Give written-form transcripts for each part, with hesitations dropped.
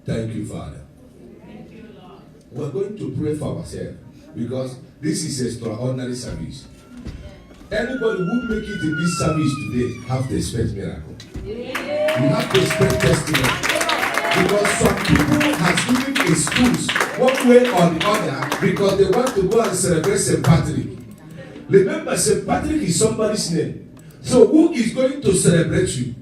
Thank you, Father. We're going to pray for ourselves because this is extraordinary service. Anybody who make it in this service today have to expect miracle. You have to expect testimony. Because some people has given excuse one way or the other because they want to go and celebrate St. Patrick. Remember, St. Patrick is somebody's name. So who is going to celebrate you?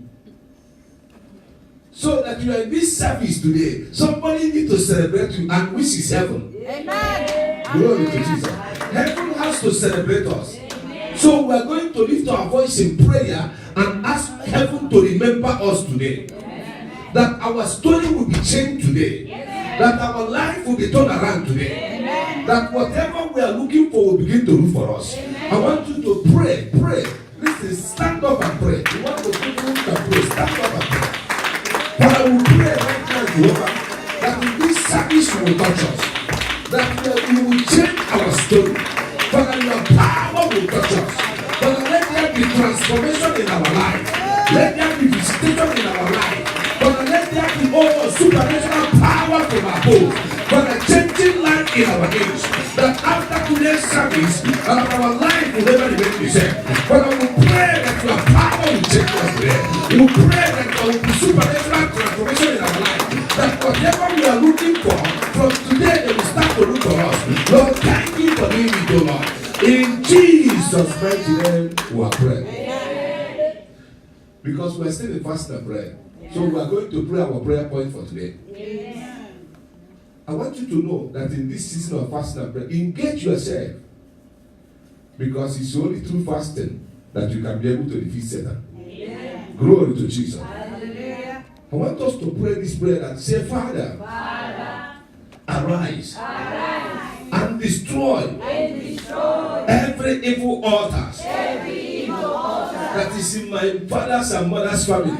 So that you are in this service today, somebody need to celebrate you, and which is heaven. Amen. Glory to Jesus. Heaven has to celebrate us. Amen. So we are going to lift our voice in prayer and ask heaven to remember us today. Amen. That our story will be changed today. Amen. That our life will be turned around today. Amen. That whatever we are looking for will begin to look for us. Amen. I want you to pray. Listen, stand up and pray. You want to people can pray. Stand up and pray. But I will pray right now, Jehovah, that in this service you will touch us. That you will change our story. Father, your power will touch us. Father, let there be transformation in our life. Let there be visitation in our life. Father, let there be supernatural power from above. Father, changing life in our age. That after today's service, our life will never remain the same. Father, we pray that your power will change us today. We pray that there will be supernatural transformation in our life. That whatever we are looking for, from today they will start to look for us. Lord, thank you for doing it, O Lord. In Jesus' mighty name, we are praying. Because we are still in fast and prayer. So we are going to pray our prayer point for today. I want you to know that in this season of fasting and prayer, engage yourself. Because it's only through fasting that you can be able to defeat Satan. Amen. Glory to Jesus. Hallelujah. I want us to pray this prayer and say, Father, arise and destroy every evil altar that is in my father's and mother's family,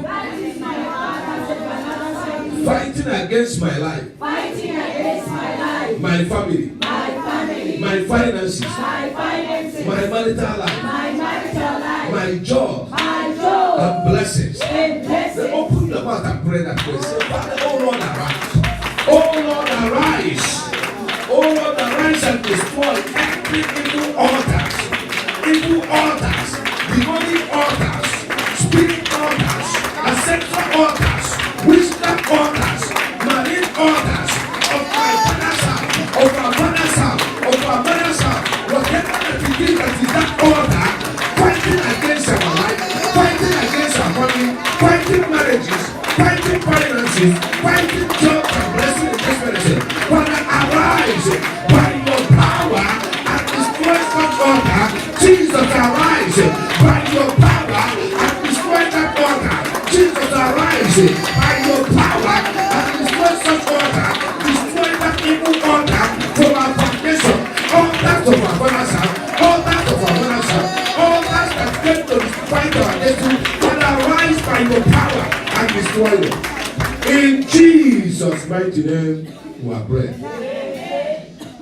fighting against my life, my family, my finances, my marital life, my job, and blessings. Then open your mouth and pray that prayer. Say, Father, oh Lord, arise. Oh Lord, arise. Oh Lord, arise and destroy every evil altars, demonic altars, spirit altars, ancestral altars, witchcraft altars, marine altars of my father's house, of our father's house, of our mother's house, whatever that it is that is that altar, fighting against our life, fighting against our family, fighting marriages, fighting finances, fighting jobs and blessing and prosperity. Father, arise by your power and destroy such altar. Jesus, arise by your power and destroy that altar. Jesus, arise by your power and destroy such altar. Destroy that evil altar from our foundation. Altars of our father's house, altars of our mother's house, altars that came to fight our destiny. Father, arise by your power and destroy them. In Jesus' mighty name, we are praying.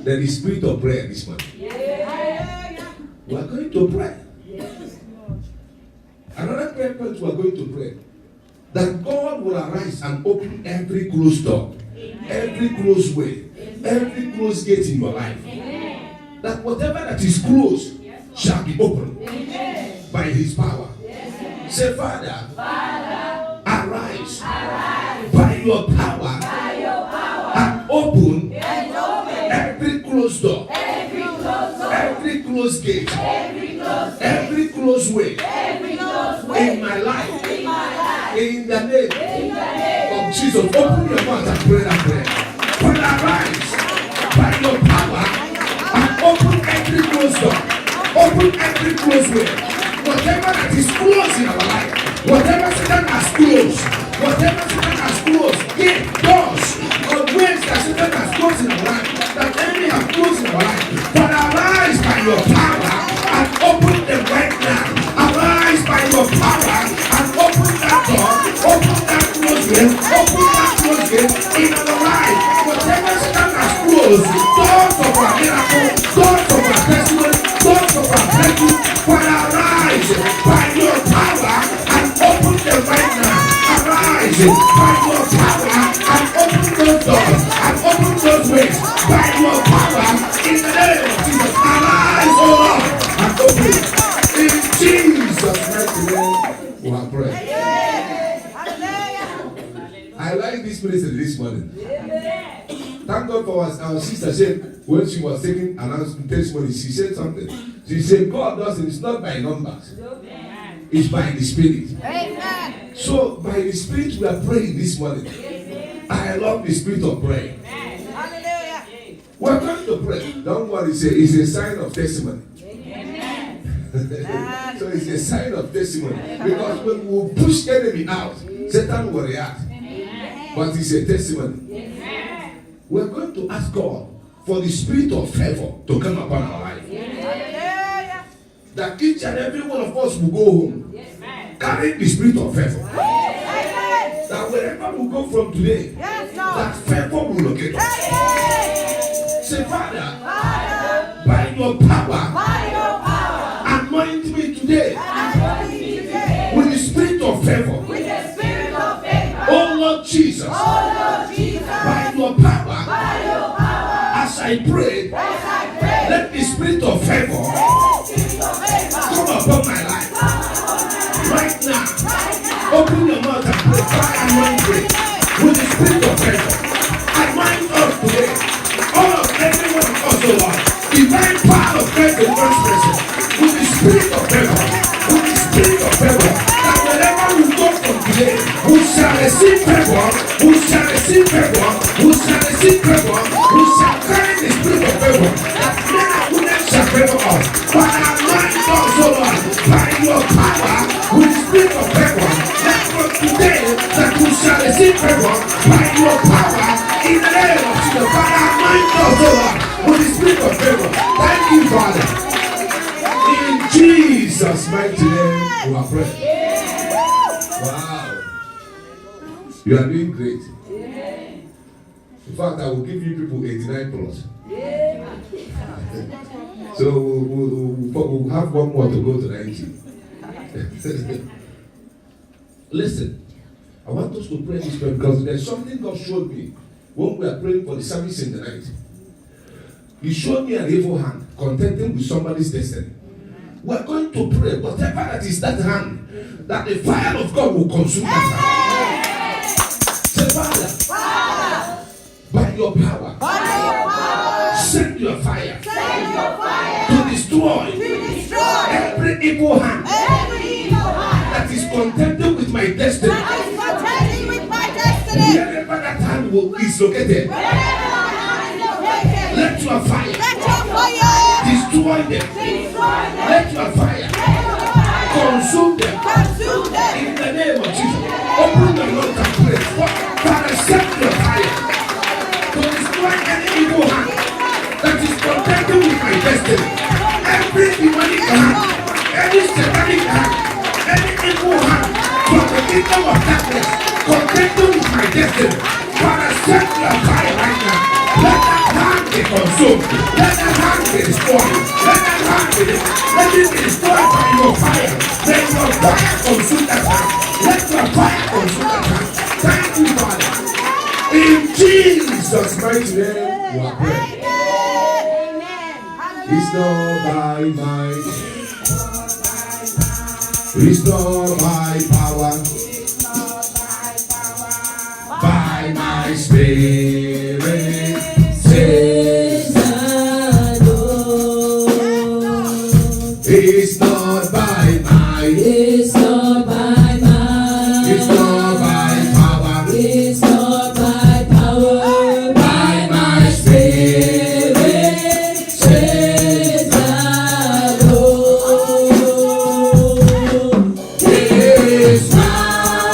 There is spirit of prayer this morning. We are going to pray. Another prayer point we are going to pray. That God will arise and open every closed door, every closed way, every closed gate in your life. That whatever that is closed shall be opened by his power. Say, Father, arise by your power and open every closed door, every closed gate, every closed way in my life. In the name of Jesus, open your mouth and pray that prayer. Father, arise by your power and open every closed door, open every closed way. Whatever that is closed in our life, whatever Satan has closed, gate, doors, or ways that Satan has closed in our life, that enemy have closed in our life. Father, arise by your power and open them right now. Arise by your power and open that door, open that closed gate, in our life. Whatever Satan has closed, doors of our miracle, doors of our testimony, doors of our breakthrough, Father, arise by your power and open them right now. Arise by your power and open those Thank God for our sister said when she was taking announcement testimony, she said something. She said, God does it, it's not by numbers. It's by the Spirit. Amen. So by the Spirit we are praying this morning. I love the spirit of prayer. Hallelujah. We're going to pray. Don't worry, it's a sign of testimony. So it's a sign of testimony. Because when we push enemy out, Satan will react. But it's a testimony. We're going to ask God for the spirit of favor to come upon our life. That each and every one of us will go home carrying the spirit of favor. That wherever we go from today, that favor will locate us. Say, Father, by your power, anoint me today with the spirit of favor. Oh Lord Jesus, by your power, as I pray, let the spirit of favor come upon my life. Right now, open your mouth and pray. Father, anoint me with the spirit of favor. Anoint us today. All of everyone of us, O Lord. Divine power of God in one person. With the spirit of favor. With the spirit of favor. That wherever we go from today, we shall receive favor. We shall receive favor. We shall receive favor. We shall carry the spirit of favor. That men and women shall favor us. Father, anoint us, O Lord, by your power, with the spirit of favor. That from today, that we shall receive favor by your power. In the name of Jesus, Father, anoint us, O Lord, with the spirit of favor. Thank you, Father. In Jesus' mighty name, we are praying. Wow. You are doing great. In fact, I will give you people 89 plus. So we'll have one more to go to 90. Listen, I want us to pray this prayer because there's something God showed me when we are praying for the service in the night. He showed me an evil hand contending with somebody's destiny. We are going to pray, whatever that is that hand, that the fire of God will consume that hand. Say, Father, by your power, send your fire to destroy every evil hand that is contending with my destiny. Wherever that hand is located, let your fire destroy them. Let your fire consume them. In the name of Jesus, open the mouth and pray. Father, send your fire to destroy any evil hand that is contending with my destiny. Every demonic hand, any satanic hand, any evil hand from the kingdom of darkness contending with my destiny. Father, send your fire right now. Let that hand be consumed. Let that hand be destroyed. Let that hand be destroyed. Let it be destroyed by your fire. Let your fire consume that hand. Let your fire consume that hand. Thank you, Father. In Jesus' mighty name, we are praying. It's not by might. It's not by power. By my spirit, says the Lord. It's not by might. It's not by might. It's not by power. It's not by power. By my spirit, says the Lord. It's my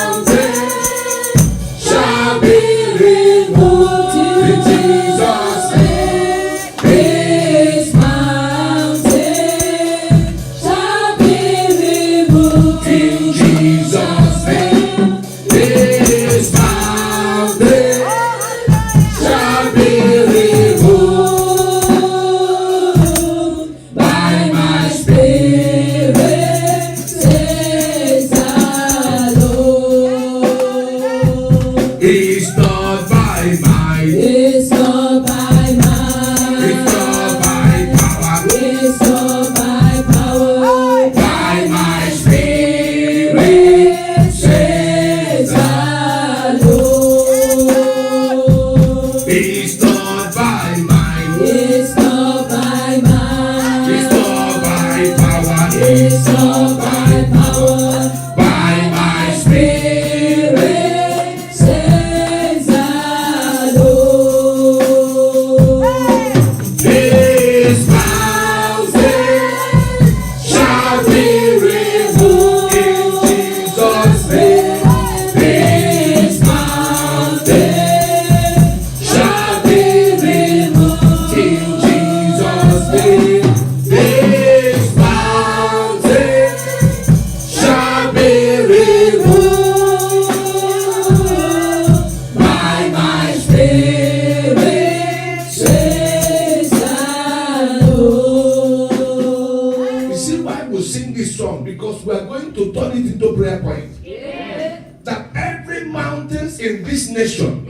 nation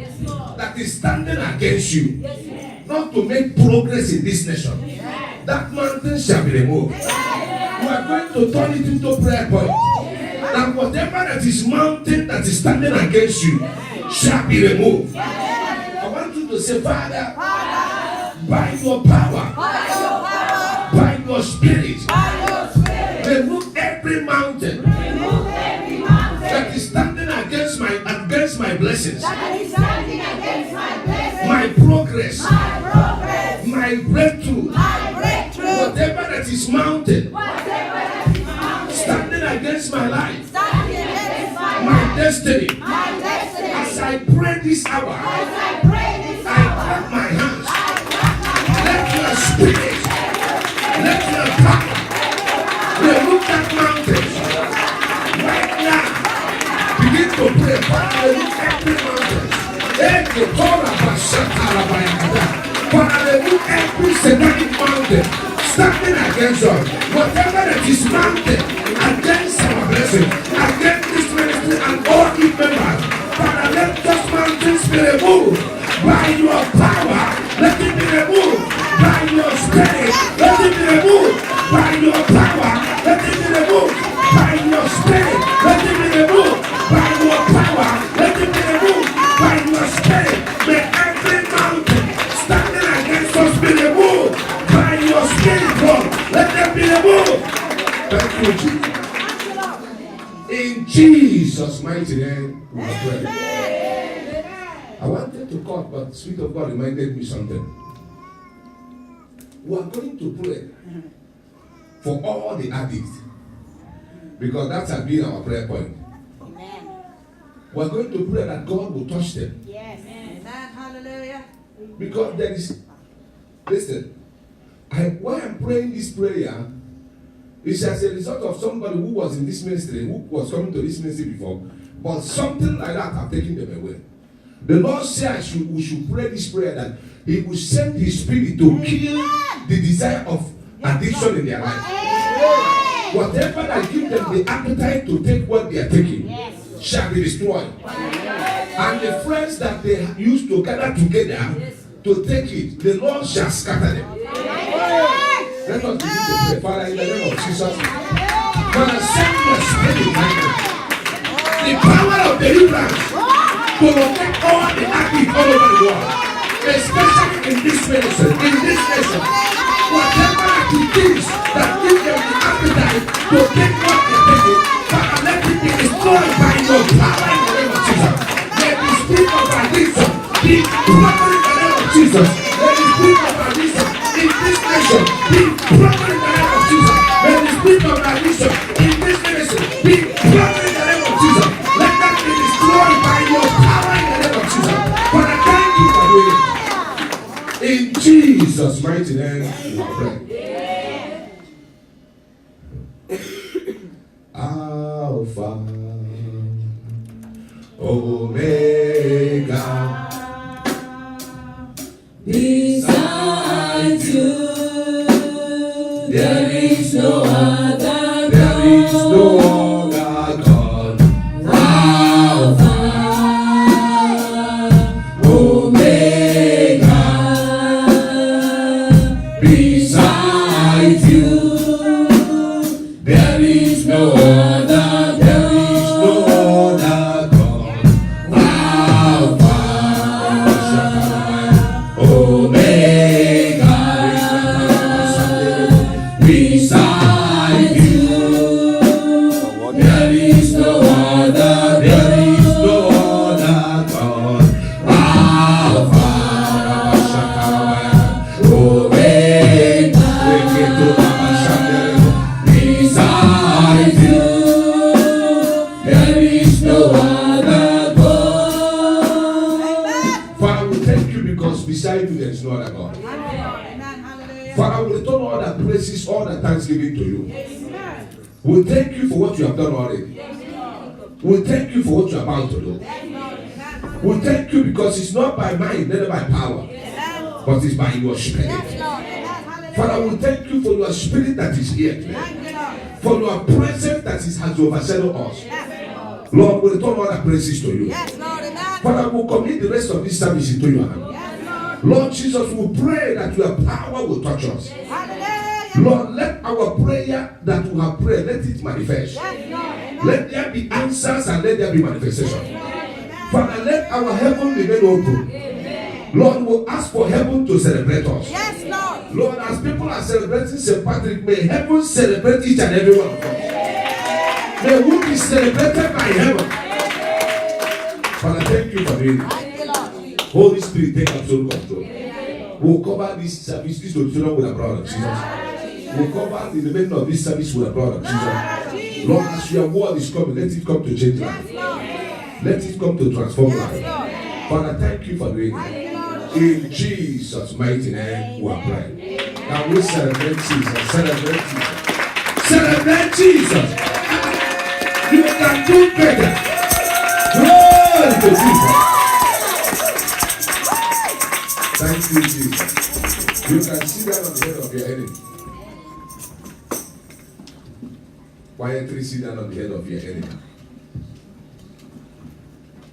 that is standing against you, not to make progress in this nation, that mountain shall be removed. You are going to turn it into prayer point. And whatever that is mountain that is standing against you shall be removed. I want you to say, Father, by your power, by your spirit, remove every mountain that is standing against my blessings, my progress, my breakthrough, whatever that is mountain standing against my life, my destiny. As I pray this hour, I clap my hands. Let your spirit, let your power remove that mountain right now. Begin to pray. Father, remove every mountain. Father, remove every satanic mountain standing against us. Whatever that is mounted against our blessing, against this ministry and all its members, Father, let those mountains be removed by your power. Let it be removed by your spirit. Let it be removed by your power. Let it be removed by your spirit. Let it be removed by your power. Let it be removed by your spirit. May every mountain standing against us be removed by your spirit, Lord. Let them be removed. Thank you, Jesus. In Jesus' mighty name, we pray. I wanted to cut, but the Spirit of God reminded me something. We are going to pray for all the addicts, because that has been our prayer point. Amen. We are going to pray that God will touch them. Yes. Amen. Hallelujah. Because there is, listen, why I'm praying this prayer is as a result of somebody who was in this ministry, who was coming to this ministry before, but something like that have taken them away. The Lord said we should pray this prayer that He will send His Spirit to kill the desire of addiction in their life. Whatever that gives them the appetite to take what they are taking shall be destroyed. And the friends that they used to gather together to take it, the Lord shall scatter them. Let us begin to pray. Father, in the name of Jesus, Father, send your Spirit right now. The power of deliverance to locate all the addicts all over the world, especially in this ministry, in this nation. Whatever it is that gives them the appetite to take what they're taking, Father, let it be destroyed by your power in the name of Jesus. Let the spirit of addiction be broken in the name of Jesus. Let the spirit of addiction in this nation be broken in the name of Jesus. Let the spirit of addiction in this nation be broken in the name of Jesus. Let that be destroyed by your power in the name of Jesus. Father, thank you for doing it. In Jesus' mighty name, we pray. Alpha, Omega, besides you, there is no other. There is no other God. Alpha, Omega, besides you, there is no other. There is no other God. Alpha, Omega, beside you, there is no other. There is no other God. Alpha, Omega, beside you, there is no other God. Father, we thank you because beside you there is no other God. Father, we return all the praises, all the thanksgiving to you. We thank you for what you have done already. We thank you for what you are about to do. We thank you because it's not by might, neither by power, but it's by your spirit. Father, we thank you for your spirit that is here today. For your presence that has overshadowed us. Lord, we return all the praises to you. Father, we'll commit the rest of this service into your hand. Lord Jesus, we pray that your power will touch us. Lord, let our prayer that we have prayed, let it manifest. Let there be answers and let there be manifestation. Father, let our heaven remain open. Lord, we'll ask for heaven to celebrate us. Yes, Lord. Lord, as people are celebrating St. Patrick, may heaven celebrate each and every one of us. May we be celebrated by heaven. Father, thank you for doing it. Holy Spirit, take absolute control. We'll cover this service, this auditorium with the blood of Jesus. We'll cover the remainder of this service with the blood of Jesus. Lord, as your word is coming, let it come to change life. Let it come to transform life. Father, thank you for doing it. In Jesus' mighty name, we are praying. Now we celebrate Jesus. Celebrate Jesus. Celebrate Jesus. You can do better. Glory to Jesus. Thank you, Jesus. You can see that on the head of your enemy. Quietly sit down on the head of your enemy.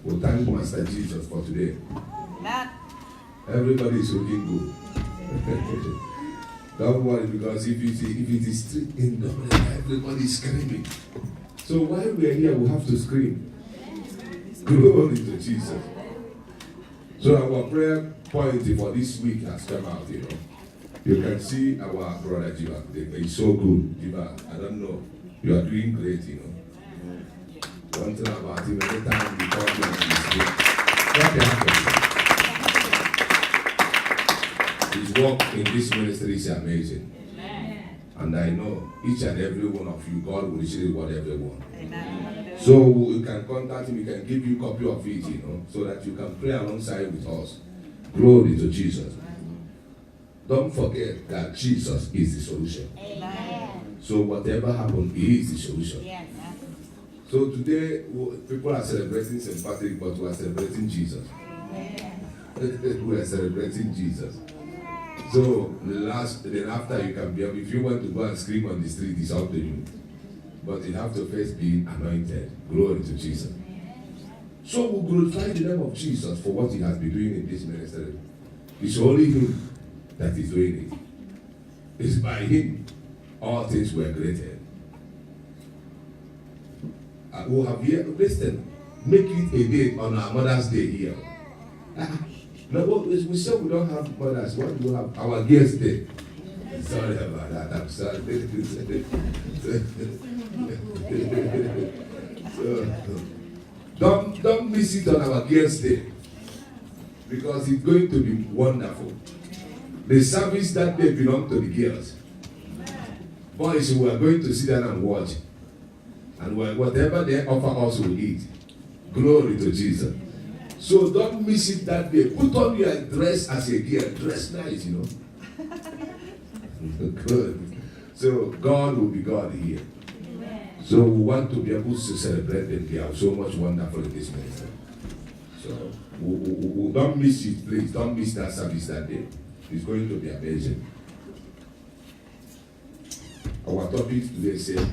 We'll thank Master Jesus for today. Everybody is looking good. Don't worry, because if it is street in Dublin, everybody is screaming. So while we are here, we have to scream. Glory to Jesus. So our prayer point for this week has come out, you know. You can see our brother Jiva. He's so good. Jiva, I don't know. You are doing great, you know. One thing about him, every time we talk to him, his work in this ministry is amazing. And I know each and every one of you, God will receive whatever you want. So you can contact him, he can give you a copy of it, you know, so that you can pray alongside with us. Glory to Jesus. Don't forget that Jesus is the solution. So whatever happens, he is the solution. So today, people are celebrating St. Patrick, but we are celebrating Jesus. We are celebrating Jesus. So then after you can be up, if you want to go and scream on the street, it's up to you. But you have to first be anointed. Glory to Jesus. So we glorify the name of Jesus for what he has been doing in this ministry. It's only him that is doing it. It's by him all things were created. We have here, listen, make it a day on our Mother's Day here. Now, we say we don't have mothers. What do we have? Our Girls' Day. Sorry about that. I'm sorry. So, don't miss it on our Girls' Day, because it's going to be wonderful. The service that day belongs to the girls. Boys, we are going to sit down and watch. And whatever they offer us, we'll eat. Glory to Jesus. So don't miss it that day. Put on your dress as a girl. Dress nice, you know. Good. So God will be God here. So we want to be able to celebrate them. They are so much wonderful in this ministry. So we don't miss it, please. Don't miss that service that day. It's going to be amazing. Our topic today says,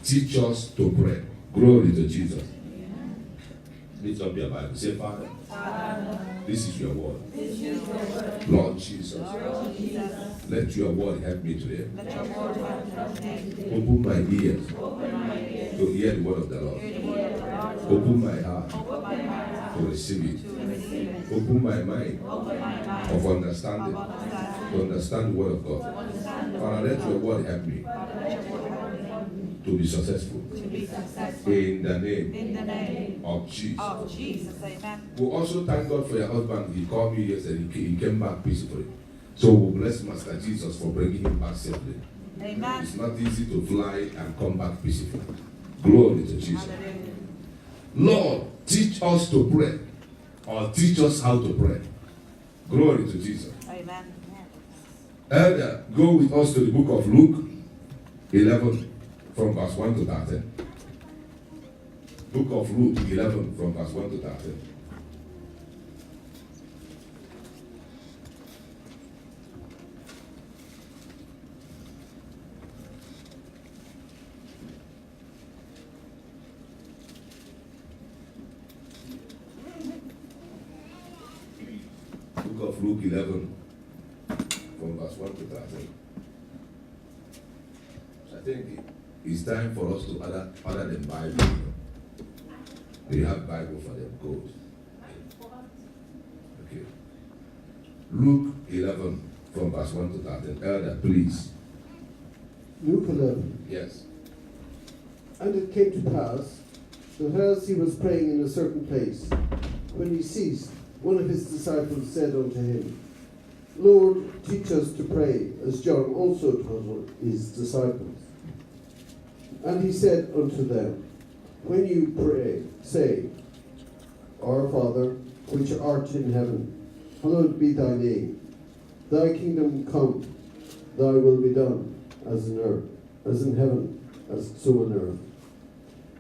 teach us to pray. Glory to Jesus. Lift up your Bible. Say, Father, this is your word. Lord Jesus, let your word help me today. Open my ears to hear the word of the Lord. Open my heart to receive it. Open my mind of understanding to understand the word of God. Father, let your word help me to be successful. In the name of Jesus. Amen. We also thank God for your husband. He called me yesterday. He came back peacefully. So we bless Master Jesus for bringing him back safely. Amen. It's not easy to fly and come back peacefully. Glory to Jesus. Lord, teach us to pray, or teach us how to pray. Glory to Jesus. Amen. Elder, go with us to the book of Luke 11 from verse 1 to 13. Book of Luke 11 from verse 1 to 13. of Luke 11, from verse 1 to 13. I think it's time for us to other than Bible. They have Bible for them. Go. Okay. Luke 11, from verse 1 to 13. Elder, please. Luke 11. Yes. And it came to pass that as he was praying in a certain place, when he ceased, one of his disciples said unto him, Lord, teach us to pray, as John also taught his disciples. And he said unto them, When you pray, say, Our Father, which art in heaven, hallowed be thy name. Thy kingdom come, thy will be done, as in earth, as in heaven, as so on earth.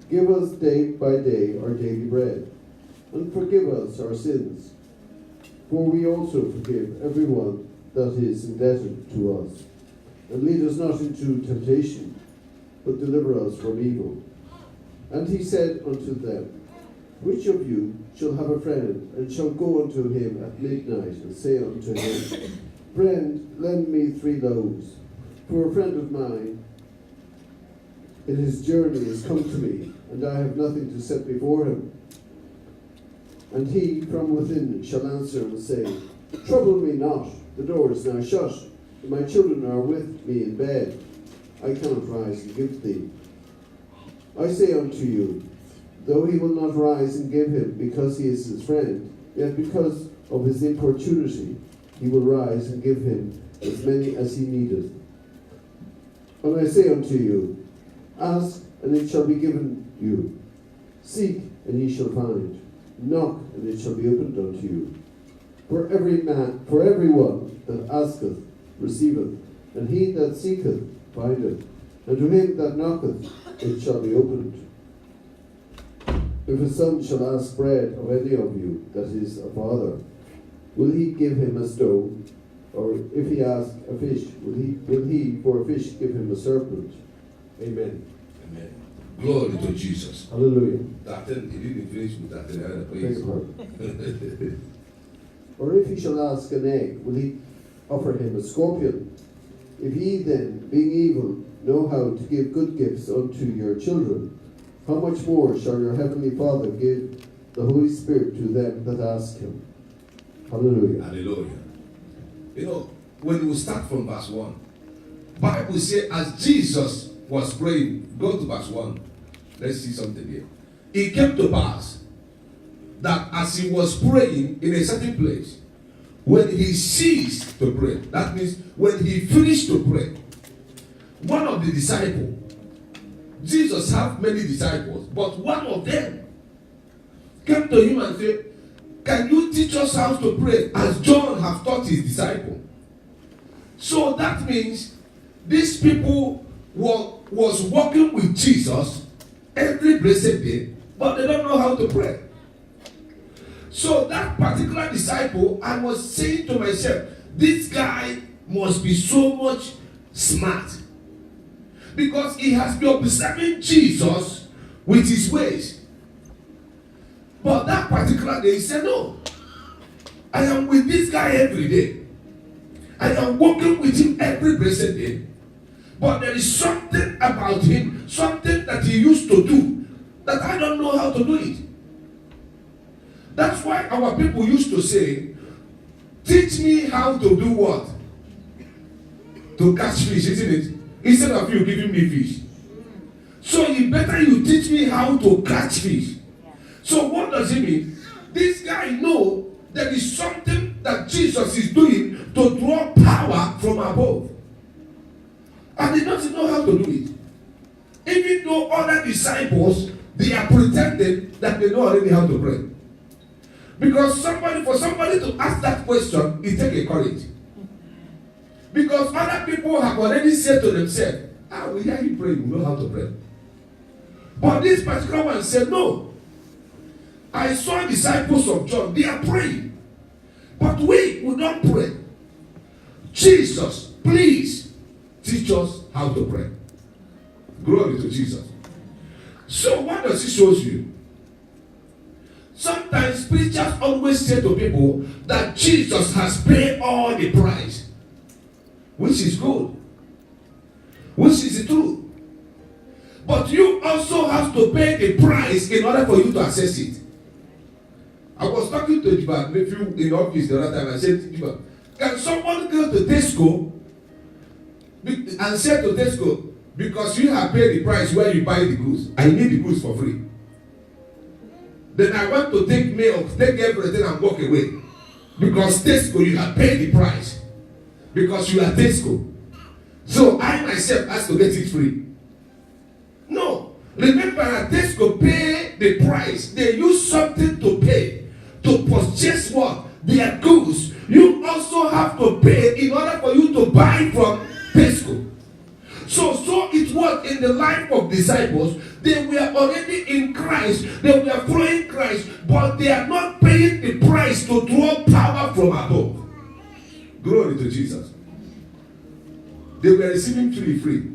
Give us day by day our daily bread, and forgive us our sins, for we also forgive everyone that is indebted to us. And lead us not into temptation, but deliver us from evil. And he said unto them, Which of you shall have a friend, and shall go unto him at midnight, and say unto him, Friend, lend me 3 loaves, for a friend of mine in his journey is come to me, and I have nothing to set before him. And he from within shall answer and say, Trouble me not, the door is now shut, and my children are with me in bed. I cannot rise and give thee. I say unto you, though he will not rise and give him because he is his friend, yet because of his importunity he will rise and give him as many as he needeth. And I say unto you, Ask, and it shall be given you. Seek, and ye shall find. Knock, and it shall be opened unto you. For everyone that asketh receiveth, and he that seeketh findeth, and to him that knocketh it shall be opened. If a son shall ask bread of any of you that is a father, will he give him a stone? Or if he ask a fish, will he for a fish give him a serpent? Amen. Amen. Glory to Jesus. Hallelujah. That thing, he didn't finish with that thing. Please. Or if he shall ask an egg, will he offer him a scorpion? If ye then, being evil, know how to give good gifts unto your children, how much more shall your heavenly Father give the Holy Spirit to them that ask him? Hallelujah. Hallelujah. You know, when we start from verse 1, Bible says as Jesus was praying, go to verse 1. Let's see something here. It came to pass that as he was praying in a certain place, when he ceased to pray, that means when he finished to pray, one of the disciples, Jesus had many disciples, but one of them came to him and said, Can you teach us how to pray as John have taught his disciple? So that means these people was walking with Jesus every blessed day, but they don't know how to pray. So that particular disciple, I was saying to myself, this guy must be so much smart, because he has been observing Jesus with his ways. But that particular day, he said, No, I am with this guy every day. I am walking with him every blessed day. But there is something about him, something that he used to do, that I don't know how to do it. That's why our people used to say, Teach me how to do what? To catch fish, isn't it? Instead of you giving me fish. So it better you teach me how to catch fish. So what does it mean? This guy knows there is something that Jesus is doing to draw power from above. And he doesn't know how to do it. Even though other disciples, they are pretending that they know already how to pray. Because for somebody to ask that question, it takes a courage. Because other people have already said to themselves, we hear you pray, we know how to pray. But this particular one said, No. I saw disciples of John, they are praying. But we will not pray. Jesus, please teach us how to pray. Glory to Jesus. So what does he show you? Sometimes preachers always say to people that Jesus has paid all the price, which is good, which is the truth. But you also have to pay the price in order for you to access it. I was talking to Jiba nephew in the office the other time. I said, Jiba, can someone go to Tesco and say to Tesco, because you have paid the price where you buy the goods, I need the goods for free. Then I want to take milk, take everything and walk away. Because Tesco, you have paid the price. Because you are Tesco. So I myself has to get it free. No. Remember, Tesco pay the price. They use something to pay. To purchase what? Their goods. You also have to pay in order for you to buy from Tesco. So it was in the life of disciples. They were already in Christ. They were following Christ. But they are not paying the price to draw power from above. Glory to Jesus. They were receiving free.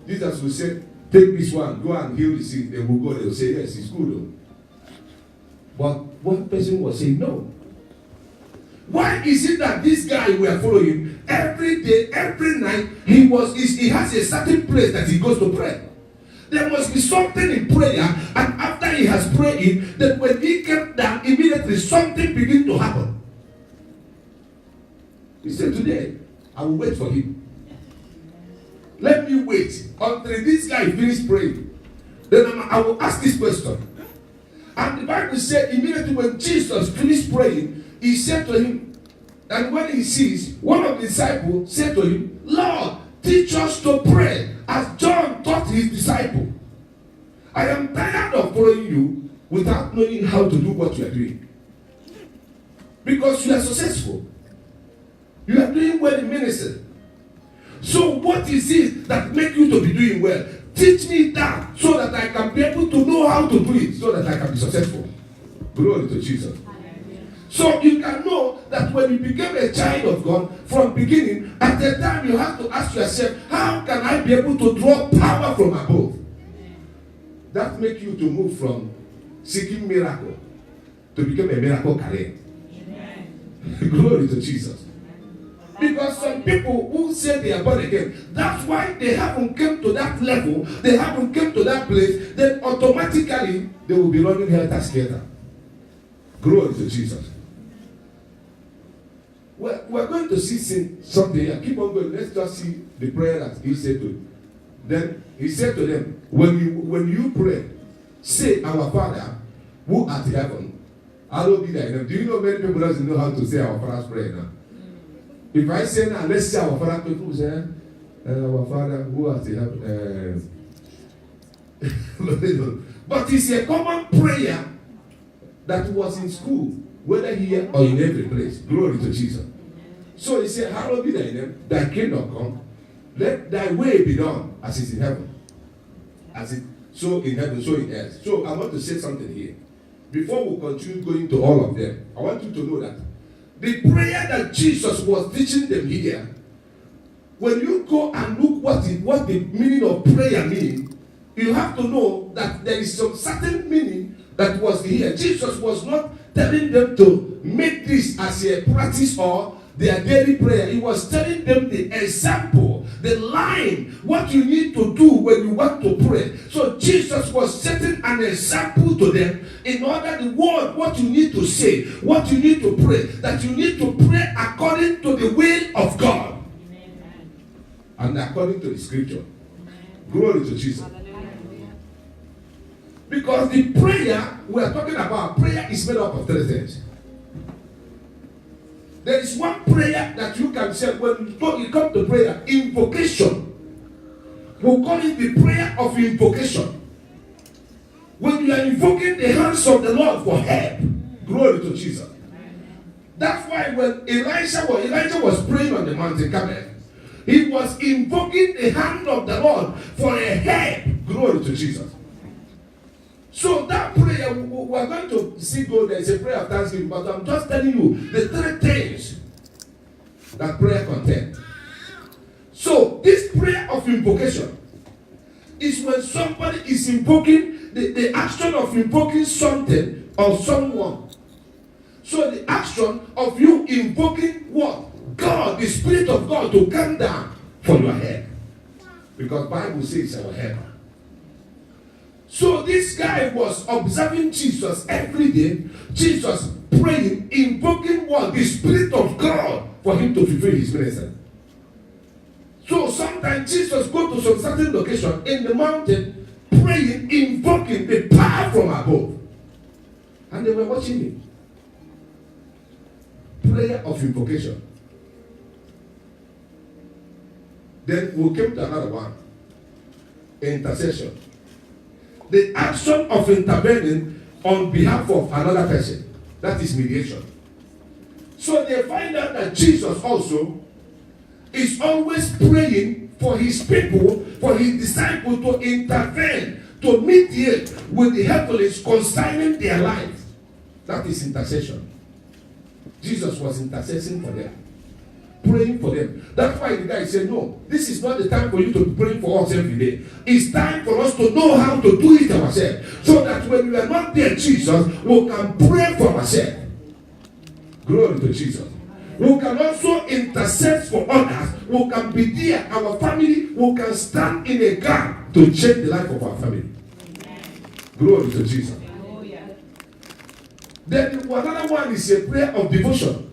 Jesus will say, take this one, go and heal the sick. They will go, they will say, yes, it's good. Though. But one person was saying, no. Why is it that this guy we are following every day, every night, he has a certain place that he goes to pray? There must be something in prayer, and after he has prayed, that when he came down, immediately something began to happen. He said, today, I will wait for him. Let me wait until this guy finishes praying. Then I will ask this question. And the Bible said immediately when Jesus finished praying, he said to him, and when he sees, one of the disciples said to him, Lord, teach us to pray as John taught his disciple. I am tired of following you without knowing how to do what you are doing. Because you are successful. You are doing well in ministry. So what is it that makes you to be doing well? Teach me that so that I can be able to know how to do it so that I can be successful. Glory to Jesus. So you can know that when you became a child of God from beginning, at the time you have to ask yourself, how can I be able to draw power from above? That makes you to move from seeking miracle to become a miracle carrier. Glory to Jesus. Because some people who say they are born again, that's why they haven't come to that level, they haven't come to that place, then automatically they will be running helter-skelter. Glory to Jesus. We're going to see something here. Keep on going. Let's just see the prayer that he said to them. Then he said to them, when you pray, say, Our Father, who art in heaven, hallowed be thy name. Do you know many people doesn't know how to say our Father's prayer now? If I say now, let's say our Father, people say, Our Father, who art in heaven. But it's a common prayer that was in school, whether here or in every place. Glory to Jesus. So he said, Hallowed be thy name, thy kingdom come, let thy way be done as it is in heaven. As it so in heaven, so in earth. So I want to say something here. Before we continue going to all of them, I want you to know that the prayer that Jesus was teaching them here, when you go and look what the meaning of prayer means, you have to know that there is some certain meaning that was here. Jesus was not telling them to make this as a practice or their daily prayer. He was telling them the example, the line, what you need to do when you want to pray. So Jesus was setting an example to them in order the word, what you need to say, what you need to pray, that you need to pray according to the will of God. Amen. And according to the scripture. Amen. Glory to Jesus. Because the prayer we are talking about, prayer is made up of three things. There is one prayer that you can say when you come to prayer, invocation. We'll call it the prayer of invocation. When you are invoking the hands of the Lord for help. Glory to Jesus. That's why when Elijah was praying on the mountain Carmel, he was invoking the hand of the Lord for a help. Glory to Jesus. So that prayer, we're going to see go there. It's a prayer of thanksgiving, but I'm just telling you the three things that prayer contains. So this prayer of invocation is when somebody is invoking the action of invoking something of someone. So the action of you invoking what? God, the Spirit of God to come down for your head. Because Bible says our head. So this guy was observing Jesus every day. Jesus praying, invoking what? The Spirit of God for him to fulfill his ministry. So sometimes Jesus go to some certain location in the mountain, praying, invoking the power from above. And they were watching him. Prayer of invocation. Then we came to another one. Intercession. The action of intervening on behalf of another person. That is mediation. So they find out that Jesus also is always praying for his people, for his disciples to intervene, to mediate with the heavens concerning their lives. That is intercession. Jesus was intercessing for them, praying for them. That's why the guy said, no, this is not the time for you to be praying for us every day. It's time for us to know how to do it ourselves, so that when we are not there, Jesus, we can pray for ourselves. Glory to Jesus. We can also intercede for others. We can be there, our family. We can stand in a gap to change the life of our family. Glory to Jesus. Then another one is a prayer of devotion.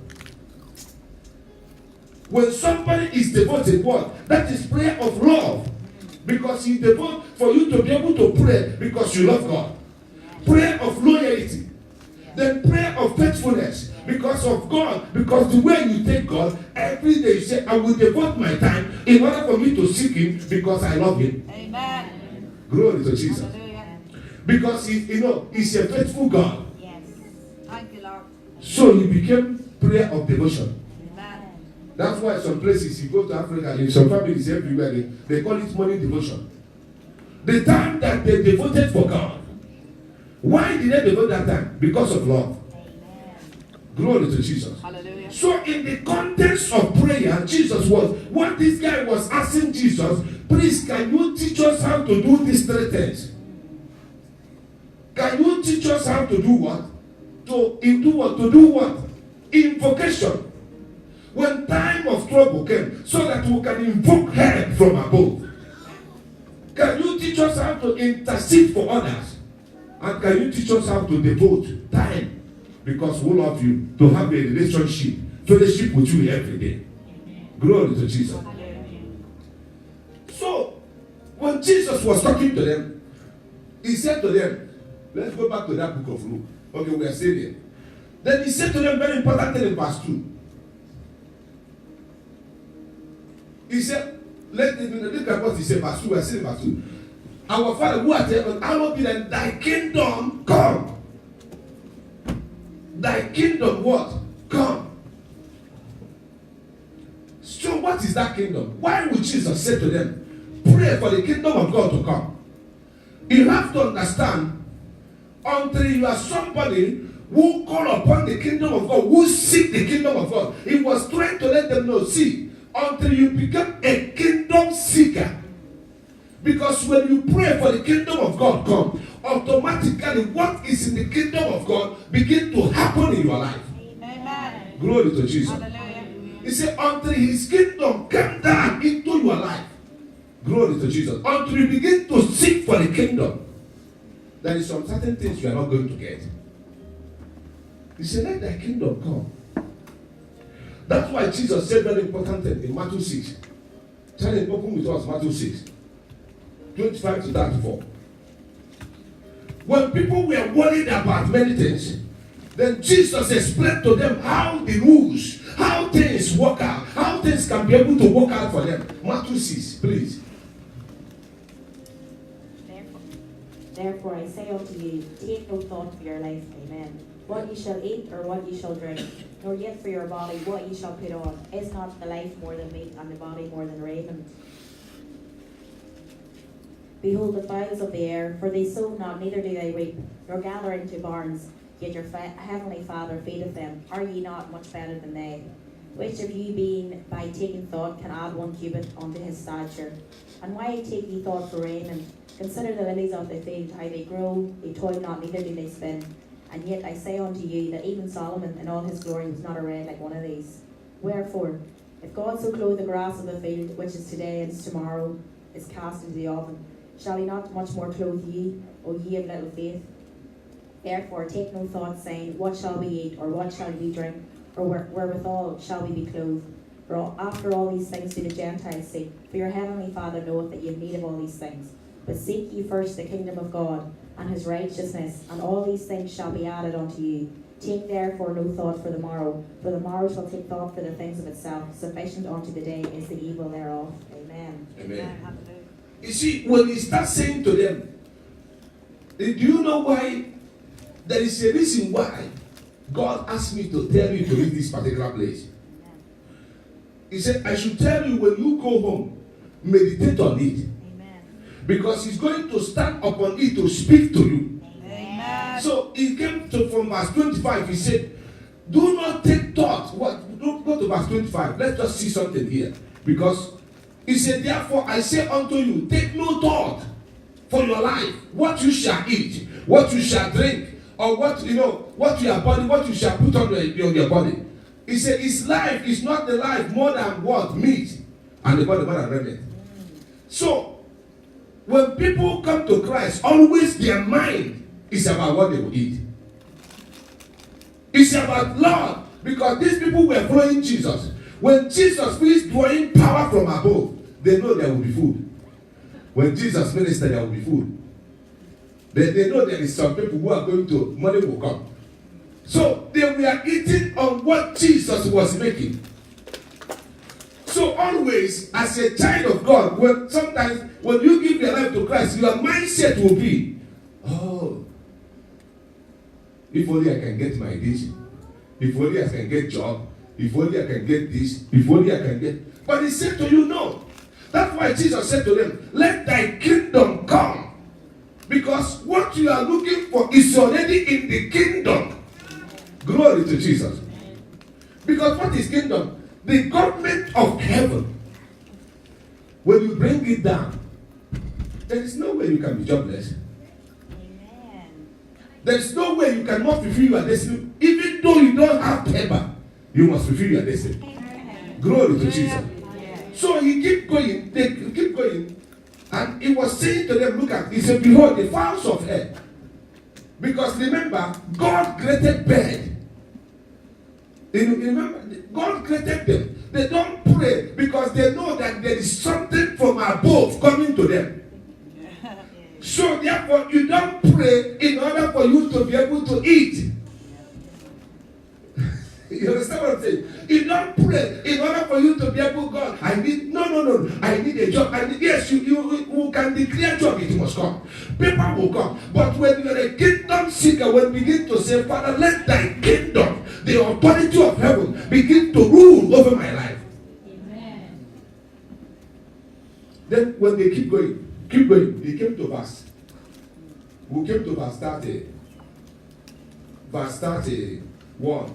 When somebody is devoted, what? That is prayer of love. Because he devote for you to be able to pray because you love God. Prayer of loyalty. Then prayer of faithfulness. Because of God. Because the way you take God, every day you say, I will devote my time in order for me to seek him because I love him. Amen. Glory to Jesus. Hallelujah. Because he's a faithful God. Thank you, Lord. So he became prayer of devotion. Amen. That's why some places you go to Africa, in some families everywhere, they call it morning devotion. The time that they devoted for God. Why did they devote that time? Because of love. Amen. Glory to Jesus. Hallelujah. So in the context of prayer, Jesus was, what this guy was asking Jesus, please, can you teach us how to do these three things? Can you teach us how to do what? To do what? Invocation. When time of trouble came, so that we can invoke help from above. Can you teach us how to intercede for others? And can you teach us how to devote time? Because we love you, to have a relationship, fellowship with you every day. Glory to Jesus. So, when Jesus was talking to them, he said to them, let's go back to that book of Luke. Okay, we are still there. Then he said to them very important thing in verse 2. He said, look at what he said, verse 2. We are still in verse 2. Our Father who art in heaven, hallowed be thy kingdom come. Thy kingdom what? Come. So what is that kingdom? Why would Jesus say to them, pray for the kingdom of God to come? You have to understand, until you are somebody who call upon the kingdom of God, who seek the kingdom of God. He was trying to let them know, see, until you become a kingdom seeker. Because when you pray for the kingdom of God come, automatically what is in the kingdom of God begin to happen in your life. Amen. Glory to Jesus. Hallelujah. He said, until his kingdom come down into your life. Glory to Jesus. Until you begin to seek for the kingdom, there is some certain things you are not going to get. He said, let thy kingdom come. That's why Jesus said very important thing in Matthew 6. Challenge open with us, Matthew 6. 25 to 34. When people were worried about many things, then Jesus explained to them how the rules, how things work out, how things can be able to work out for them. Matthew 6, please. Therefore I say unto you, take no thought for your life, amen. What ye shall eat or what ye shall drink, nor yet for your body what ye shall put on. Is not the life more than meat, and the body more than raiment? Behold the fowls of the air, for they sow not, neither do they reap, nor gather into barns, yet your heavenly Father feedeth them. Are ye not much better than they? Which of you, being by taking thought, can add 1 cubit unto his stature? And why take ye thought for raiment? Consider the lilies of the field, how they grow, they toil not, neither do they spin. And yet I say unto you that even Solomon in all his glory was not arrayed like one of these. Wherefore, if God so clothe the grass of the field, which is today and tomorrow is cast into the oven, shall he not much more clothe ye, O ye of little faith? Therefore take no thought, saying, what shall we eat, or what shall we drink, or wherewithal shall we be clothed? For after all these things do the Gentiles seek. For your heavenly Father knoweth that ye have need of all these things. But seek ye first the kingdom of God, and his righteousness, and all these things shall be added unto you. Take therefore no thought for the morrow shall take thought for the things of itself. Sufficient unto the day is the evil thereof. Amen. Amen. You see, when he starts saying to them, do you know why? There is a reason why God asked me to tell you to read this particular place. He said, I should tell you when you go home, meditate on it. Because he's going to stand upon it to speak to you. Amen. So he came to from verse 25. He said, do not take thought. Don't go to verse 25. Let's just see something here. Because he said, therefore I say unto you, take no thought for your life, what you shall eat, what you shall drink, or what your body, what you shall put on your body. He said, his life is not the life more than what? Meat. And the body more than raiment. So when people come to Christ, always their mind is about what they will eat. It's about Lord, because these people were following Jesus. When Jesus finished drawing power from above, they know there will be food. When Jesus ministered, there will be food. They know there is some people who are going to, money will come. So they were eating on what Jesus was making. So always, as a child of God, sometimes when you give your life to Christ, your mindset will be, oh, if only I can get my this, if only I can get job, if only I can get this, if only I can get. But he said to you, no. That's why Jesus said to them, let thy kingdom come. Because what you are looking for is already in the kingdom. Glory to Jesus. Because what is kingdom? The government of heaven. When you bring it down, there is no way you can be jobless. Amen. There is no way you cannot fulfill your destiny. Even though you don't have paper, you must fulfill your destiny. Amen. Glory to Jesus. So he keep going, they keep going, and he was saying to them, look at, he said, behold, the fowls of air. Because remember, God created bird. Remember, God created them. They don't pray because they know that there is something from above coming to them. So therefore, you don't pray in order for you to be able to eat. You understand what I'm saying? You don't pray in order for you to be able to God. I need a job. Yes, you can declare job, it must come. People will come. But when you're a kingdom seeker, when you begin to say, Father, let thy kingdom, the authority of heaven, begin to rule over my life. Amen. Then when they keep going, they came to verse. We came to verse 30. Verse 31.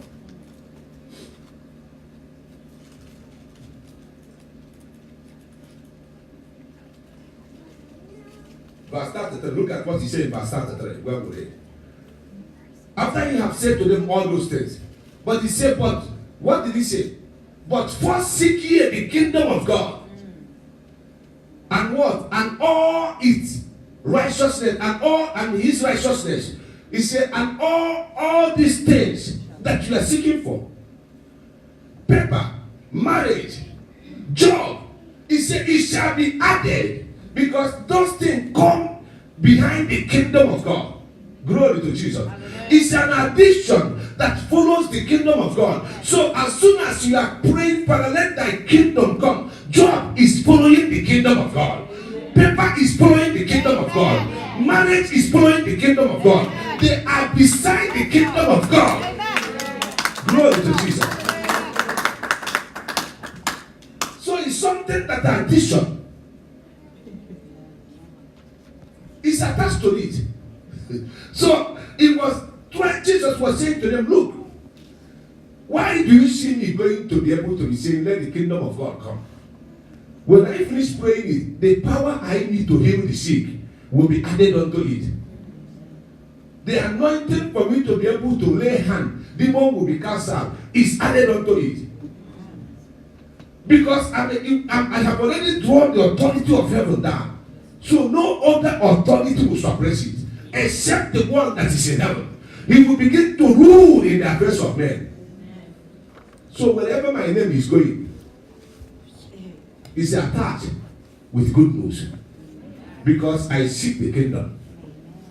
Verse 33, look at what he said in verse 33. Where we read. After he have said to them all those things, but he said, but what did he say? But first seek ye the kingdom of God. And what? And all its righteousness, and his righteousness. He said, and all these things that you are seeking for. Paper, marriage, job. He said, it shall be added. Because those things come behind the kingdom of God. Glory to Jesus. It's an addition that follows the kingdom of God. So as soon as you are praying, Father, let thy kingdom come, job is following the kingdom of God. Paper is following the kingdom of God. Marriage is following the kingdom of God. They are beside the kingdom of God. Glory to Jesus. So it's something that addition is attached to it. So Jesus was saying to them, look, why do you see me going to be able to be saying, let the kingdom of God come? When I finish praying it, the power I need to heal the sick will be added unto it. the anointing for me to be able to lay hand, demon will be cast out, is added unto it. Because I have already drawn the authority of heaven down. So no other authority will suppress it, except the one that is in heaven. He will begin to rule in the affairs of men. So wherever my name is going, it's attached with good news. Because I seek the kingdom.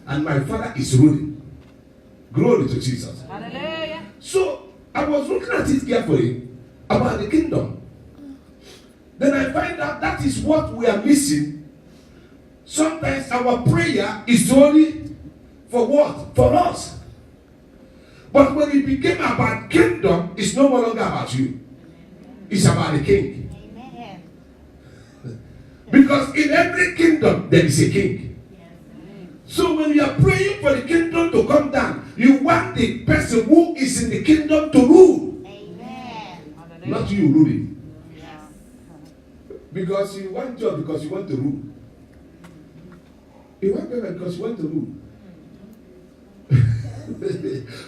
And my Father is ruling. Glory to Jesus. Hallelujah. So I was looking at it carefully about the kingdom. Then I find out that is what we are missing. Sometimes our prayer is only for what? For us. But when it became about kingdom, it's no longer about you. It's about the king. Amen. Because in every kingdom, there is a king. So when you are praying for the kingdom to come down, you want the person who is in the kingdom to rule. Amen. Not you ruling. Because you want job because you want to rule. You want payment because you want to rule.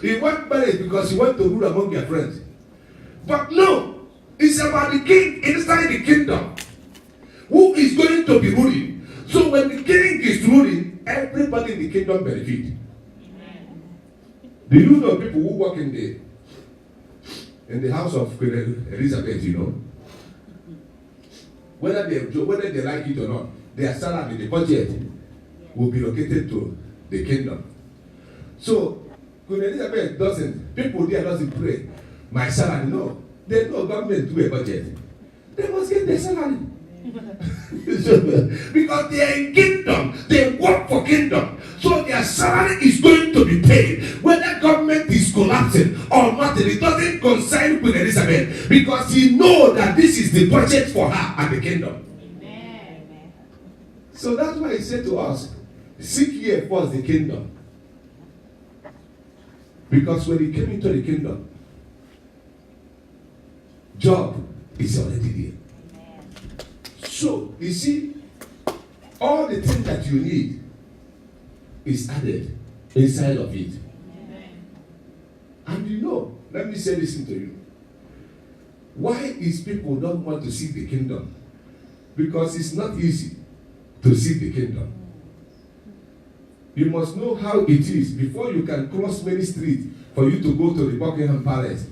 You want marriage because you want to rule among your friends. But no, it's about the king inside the kingdom who is going to be ruling. So when the king is ruling, everybody in the kingdom benefit. Do you know people who work in the house of Queen Elizabeth, you know? Whether they like it or not, their salary, the budget, will be located to the kingdom. So Queen Elizabeth people there doesn't pray, my salary, no. They know government do a budget. They must get their salary. Because they are in kingdom, they work for kingdom. So their salary is going to be paid. Whether government is collapsing or not, it doesn't concern Queen Elizabeth. Because he knows that this is the budget for her and the kingdom. Amen. So that's why he said to us, seek ye first the kingdom. Because when he came into the kingdom, job is already there. So, you see, all the things that you need is added inside of it. And you know, let me say this to you. Why is people don't want to seek the kingdom? Because it's not easy to seek the kingdom. You must know how it is before you can cross many streets for you to go to the Buckingham Palace.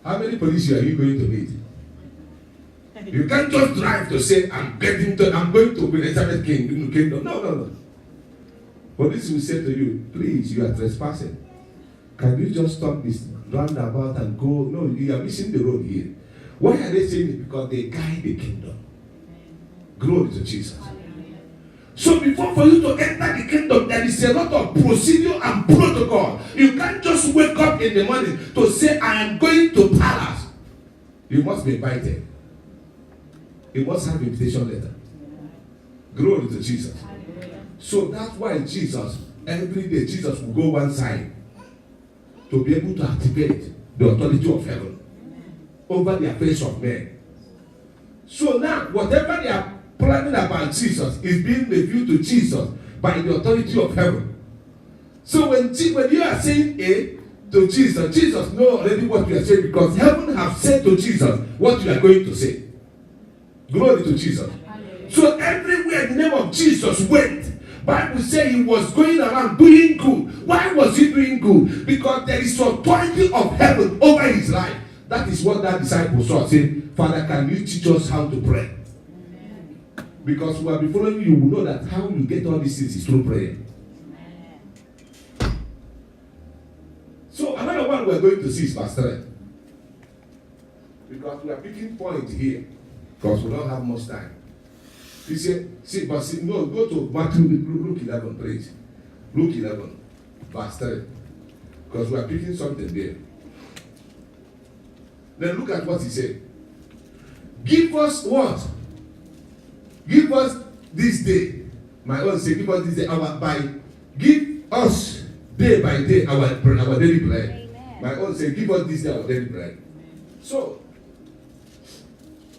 How many police are you going to meet? You can't just drive to say, I'm going to Queen Elizabeth Kingdom. No. Police will say to you, please, you are trespassing. Can you just stop this roundabout and go? No, you are missing the road here. Why are they saying it? Because they guide the kingdom. Glory to Jesus. So before for you to enter the kingdom, there is a lot of procedure and protocol. You can't just wake up in the morning to say, I am going to palace. You must be invited. You must have invitation letter. Glory to Jesus. So that's why Jesus, every day, Jesus will go one side to be able to activate the authority of heaven over the affairs of men. So now, whatever they are planning about Jesus is being revealed to Jesus by the authority of heaven. So when you are saying A to Jesus, Jesus knows already what you are saying because heaven have said to Jesus what you are going to say. Glory to Jesus. So everywhere the name of Jesus went, Bible says he was going around doing good. Why was he doing good? Because there is authority of heaven over his life. That is what that disciple saw. Say, Father, can you teach us how to pray? Amen. Because we will be following you, will know that how you get all these things is through prayer. Amen. So another one we're going to see is verse 3. Because we are picking point here. Because we don't have much time. He said, no, go to Matthew, Luke 11, please. Luke 11, verse 3. Because we are picking something there. Then look at what he said. Give us what? Give us this day. My own say, give us this day. Give us day by day our daily bread. Amen. My own say, give us this day our daily bread. So,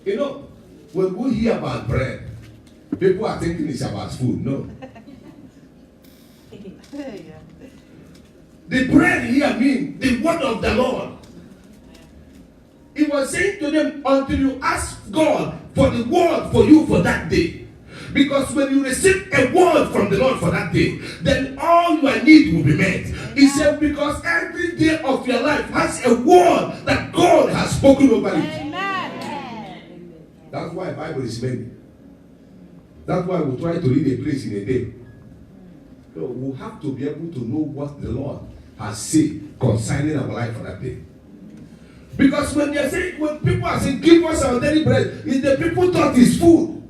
you know, when we hear about bread, people are thinking it's about food. No. The bread here means the word of the Lord. He was saying to them, until you ask God for the word for you for that day. Because when you receive a word from the Lord for that day, then all your need will be met. He said, because every day of your life has a word that God has spoken over it. Amen. That's why the Bible is many. That's why we try to read a place in a day. So we have to be able to know what the Lord has said concerning our life for that day. Because when they say, when people are saying, give us our daily bread, is the people thought it's food.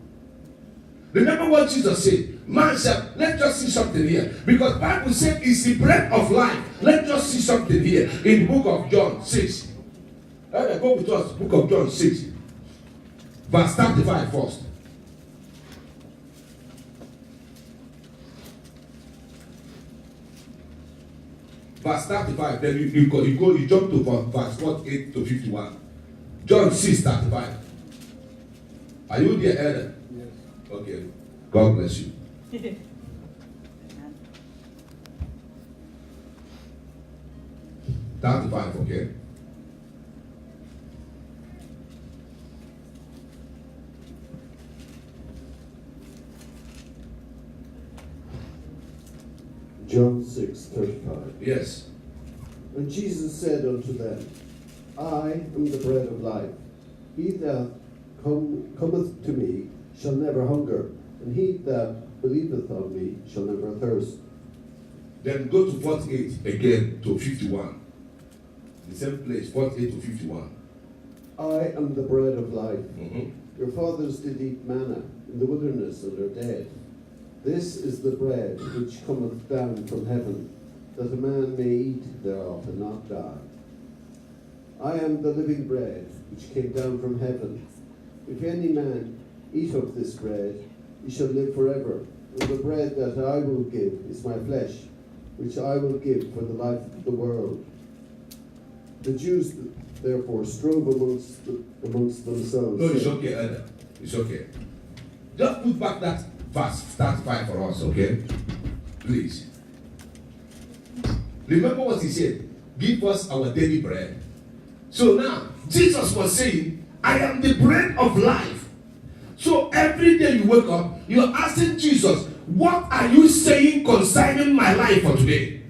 Remember what Jesus said. Man said, let's just see something here. Because Bible said it's the bread of life. Let's just see something here in the book of John 6. Go with us, book of John 6. Verse 35 first. Verse 35, then you jump to verse 48 to 51. John 6, 35. Are you there, Elder? Yes. Okay. God bless you. 35, okay? John 6:35. Yes. And Jesus said unto them, I am the bread of life. He that cometh to me shall never hunger, and he that believeth on me shall never thirst. Then go to 48 again to 51. The same place, 48 to 51. I am the bread of life. Mm-hmm. Your fathers did eat manna in the wilderness and are dead. This is the bread which cometh down from heaven, that a man may eat thereof and not die. I am the living bread which came down from heaven. If any man eat of this bread, he shall live forever. And the bread that I will give is my flesh, which I will give for the life of the world. The Jews therefore strove amongst themselves. No, it's okay, Elder. It's okay. Just put back that verse 35 for us, okay? Please. Remember what he said. Give us our daily bread. So now, Jesus was saying, I am the bread of life. So every day you wake up, you're asking Jesus, what are you saying concerning my life for today?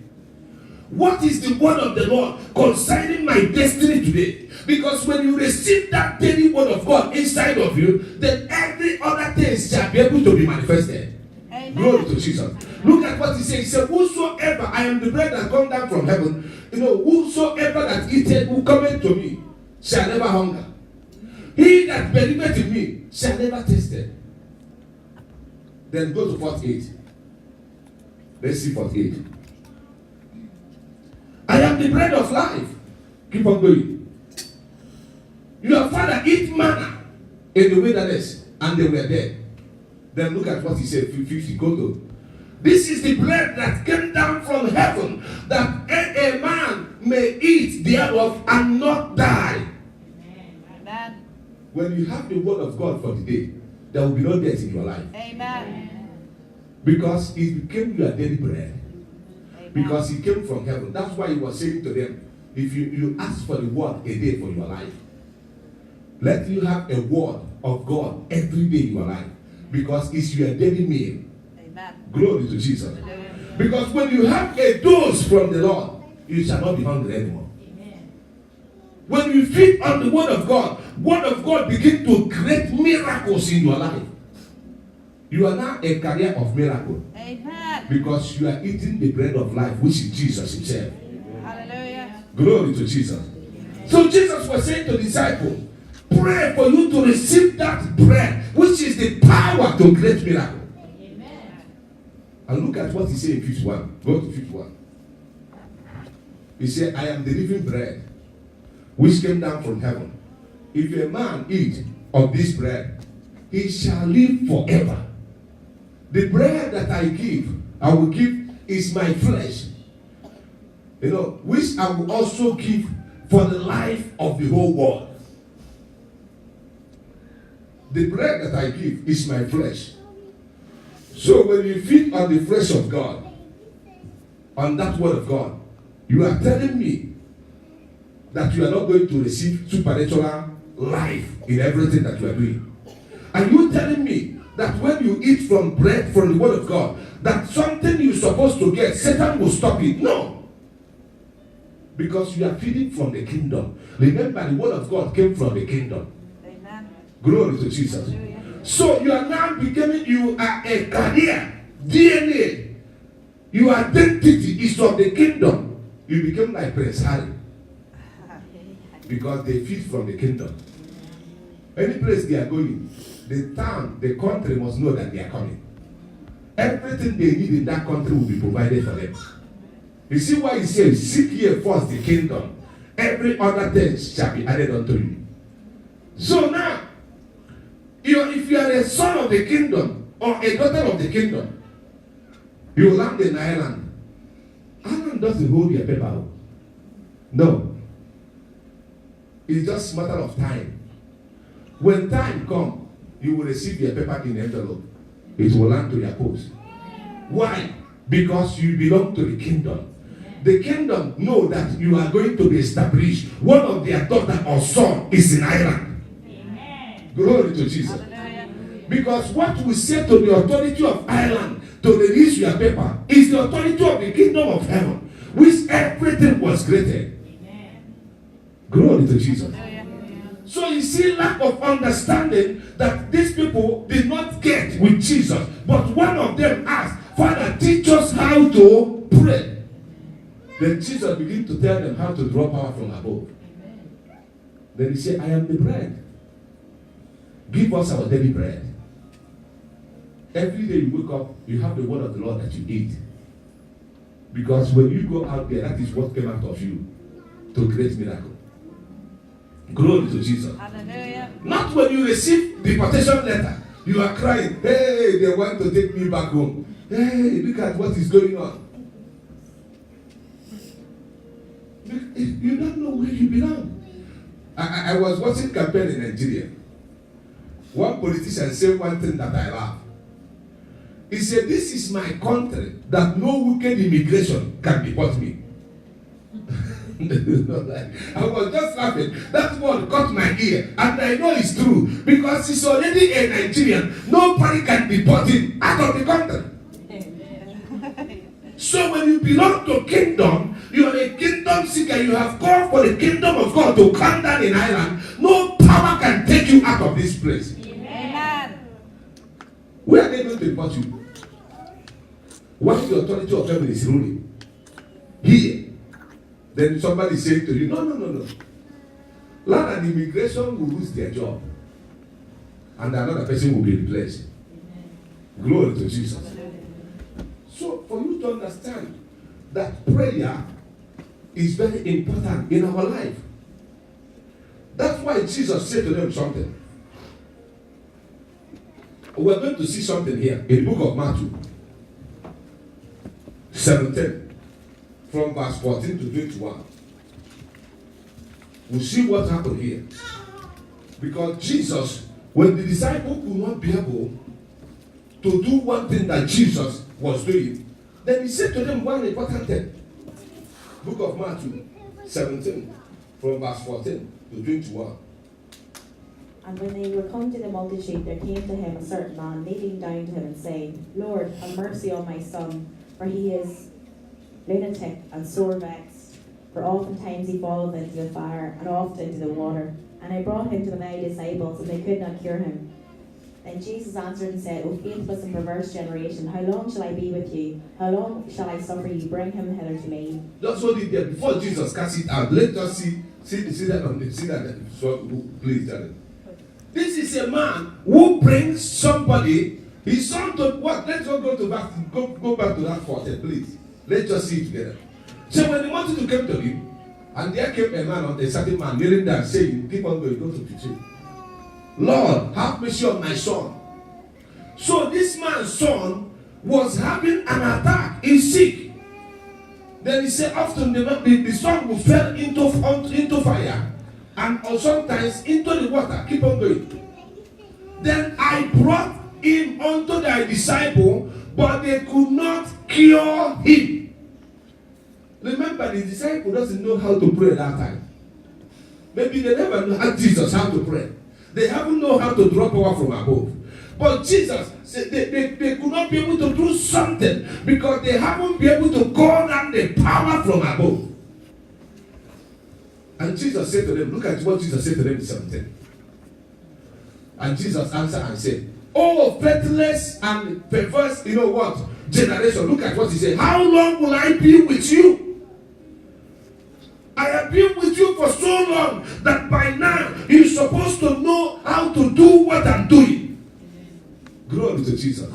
What is the word of the Lord concerning my destiny today? Because when you receive that daily word of God inside of you, then every other thing shall be able to be manifested. Amen. Glory to Jesus. Look at what he says. He said, whosoever, I am the bread that come down from heaven, whosoever that eateth will come to me shall never hunger. He that believeth in me shall never taste it. Then go to 48. Let's see 48. I am the bread of life. Keep on going. Your father eat manna in the wilderness and they were dead. Then look at what he said, 50. Go to. This is the bread that came down from heaven, that a man may eat thereof and not die. Amen. When you have the word of God for the day, there will be no death in your life. Amen. Because it became your daily bread. Amen. Because it came from heaven. That's why he was saying to them, if you ask for the word a day for your life, let you have a word of God every day in your life. Because it's your daily meal. Amen. Glory to Jesus. Because when you have a dose from the Lord, you shall not be hungry anymore. Amen. When you feed on the word of God begin to create miracles in your life. You are now a carrier of miracle. Amen. Because you are eating the bread of life, which is Jesus himself. Hallelujah. Glory to Jesus. So Jesus was saying to the disciples, pray for you to receive that bread, which is the power to create miracle. Amen. And look at what he said in 51. Go to 51. He said, I am the living bread, which came down from heaven. If a man eat of this bread, he shall live forever. The bread that I will give is my flesh, which I will also give for the life of the whole world. The bread that I give is my flesh. So when you feed on the flesh of God, on that word of God, You are telling me that you are not going to receive supernatural life in everything that you are doing. And you telling me that when you eat from bread from the word of God, that something you're supposed to get, Satan will stop it. No. Because you are feeding from the kingdom. Remember, the word of God came from the kingdom. Amen. Glory to Jesus. So you are now becoming, you are a carrier, DNA. Your identity is of the kingdom. You become like Prince Harry. Because they feed from the kingdom. Any place they are going, the town, the country must know that they are coming. Everything they need in that country will be provided for them. You see why he says, seek ye first the kingdom. Every other thing shall be added unto you. So now, if you are a son of the kingdom or a daughter of the kingdom, you land in Ireland. Ireland doesn't hold your paper. No. It's just a matter of time. When time comes, you will receive your paper in envelope. It will land to your post. Why? Because you belong to the kingdom. The kingdom know that you are going to be established. One of their daughter or son is in Ireland. Amen. Glory to Jesus. Hallelujah. Because what we say to the authority of Ireland to release your paper is the authority of the kingdom of heaven, which everything was created. Amen. Glory to Jesus. Hallelujah. So you see lack of understanding that these people did not get with Jesus. But one of them asked, Father, teach us how to pray. Then Jesus began to tell them how to draw power from above. Then he said, I am the bread. Give us our daily bread. Every day you wake up, you have the word of the Lord that you eat. Because when you go out there, that is what came out of you to create miracle. Glory to Jesus. Hallelujah. Not when you receive the deportation letter, you are crying, hey, they want to take me back home. Hey, look at what is going on. You don't know where you belong. I was watching campaign in Nigeria. One politician said one thing that I love. He said, this is my country that no wicked immigration can deport me. I was just laughing. That word caught my ear. And I know it's true. Because he's already a Nigerian. Nobody can deport him out of the country. So when you belong to kingdom, you are a kingdom seeker. You have called for the kingdom of God to come down in Ireland. No power can take you out of this place. Amen. Where are they going to deport you? What the authority of heaven is ruling? Here. Then somebody saying to you, no. Land and immigration will lose their job. And another person will be replaced. Glory to Jesus. So for you to understand that prayer is very important in our life. That's why Jesus said to them something. We're going to see something here in the book of Matthew 17. From verse 14 to 21. We'll see what happened here. Because Jesus, when the disciples could not be able to do one thing that Jesus was doing, then he said to them one important thing. Book of Matthew 17, from verse 14 to 21. And when they were come to the multitude, there came to him a certain man, kneeling down to him and saying, Lord, have mercy on my son, for he is lunatic and sore vexed, for oftentimes he falleth into the fire, and oft into the water. And I brought him to thy disciples, and they could not cure him. Then Jesus answered and said, O faithless and perverse generation, how long shall I be with you? How long shall I suffer you? Bring him hither to me. Just hold it there before Jesus cast it out. Let's just see that on the see that. So please, Darren. This is a man who brings somebody, his son to what? Let's go back to that 14, please. Let's just see it together. So when the multitude came to him, and there came a man on a certain man kneeling there saying, keep on going, go to 15. Lord, have mercy on my son. So this man's son was having an attack. He's sick. Then he said often the son will fall into fire. And sometimes into the water. Keep on going. Then I brought him unto thy disciple, but they could not cure him. Remember, the disciple doesn't know how to pray at that time. Maybe they never know how Jesus how to pray. They haven't know how to draw power from above. But Jesus said they could not be able to do something because they haven't been able to call down the power from above. And Jesus said to them, look at what Jesus said to them in 17. And Jesus answered and said, oh, faithless and perverse, you know what, generation. Look at what he said. How long will I be with you? I have been with you for so long that by now you're supposed to know how to do what I'm doing. Glory to Jesus.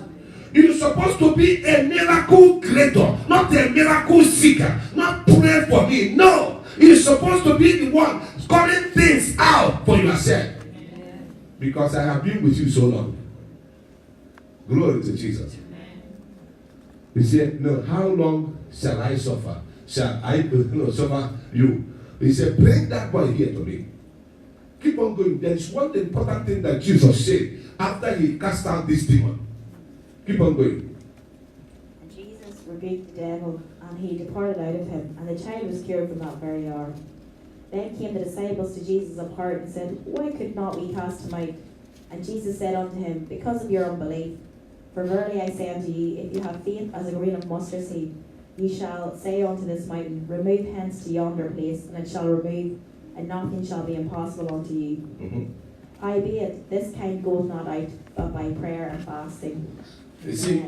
You're supposed to be a miracle creator, not a miracle seeker. Not pray for me. No. You're supposed to be the one calling things out for yourself. Because I have been with you so long. Glory to Jesus. He said, no, how long shall I suffer? Shall I suffer you? He said, bring that boy here to me. Keep on going. There is one important thing that Jesus said after he cast out this demon. Keep on going. And Jesus rebuked the devil, and he departed out of him, and the child was cured from that very hour. Then came the disciples to Jesus apart and said, why could not we cast him out? And Jesus said unto him, because of your unbelief. For verily I say unto you, if you have faith as a grain of mustard seed, ye shall say unto this mountain, remove hence to yonder place, and it shall remove, and nothing shall be impossible unto you. Howbeit, this kind goeth not out, but by prayer and fasting. You see,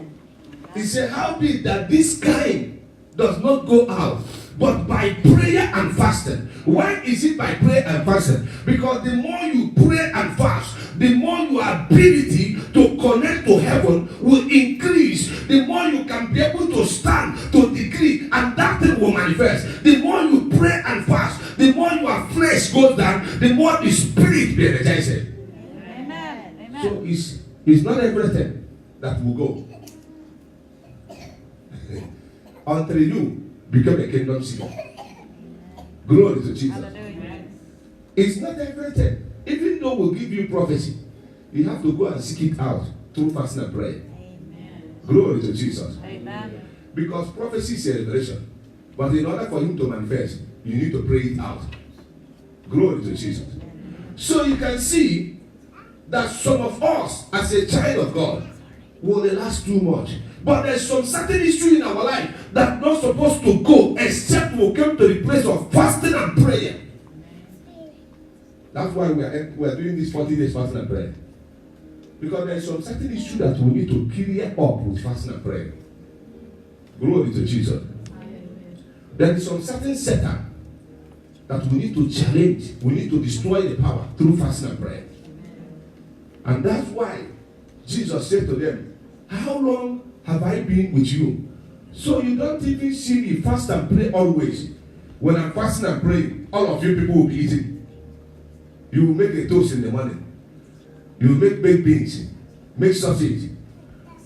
he said, how be that this kind does not go out, but by prayer and fasting. Why is it by prayer and fasting? Because the more you pray and fast, the more your ability to connect to heaven will increase. The more you can be able to stand to decree, and that thing will manifest. The more you pray and fast, the more your flesh goes down, the more the spirit be energized. Amen. Amen. So it's not everything that will go. Until you become a kingdom seeker. Glory to Jesus. Hallelujah. It's not everything. Even though we'll give you prophecy, you have to go and seek it out through fasting and prayer. Amen. Glory to Jesus. Amen. Because prophecy is a revelation. But in order for him to manifest, you need to pray it out. Glory to Jesus. So you can see that some of us, as a child of God, will last too much. But there's some certain issue in our life that's not supposed to go except we come to the place of fasting and prayer. That's why we are doing this 40 days fasting and prayer. Because there's some certain issue that we need to clear up with fasting and prayer. Glory to Jesus. There is some certain Satan that we need to challenge. We need to destroy the power through fasting and prayer. And that's why Jesus said to them, how long have I been with you? So you don't even see me fast and pray always. When I'm fasting and praying, all of you people will be eating. You will make a toast in the morning. You will make baked beans, make sausage.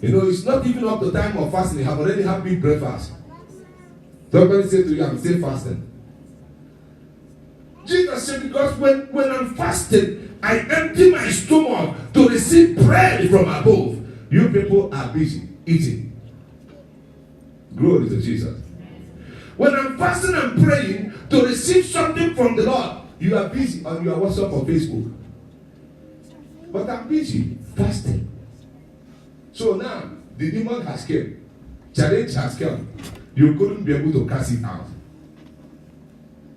You know, it's not even up to time of fasting. You have already had big breakfast. Somebody said to you, I'm still fasting. Jesus said, because when I'm fasting, I empty my stomach to receive bread from above. You people are busy eating. Glory to Jesus. When I'm fasting and praying to receive something from the Lord, you are busy on your WhatsApp or Facebook. But I'm busy fasting. So now, the demon has come. Challenge has come. You couldn't be able to cast it out.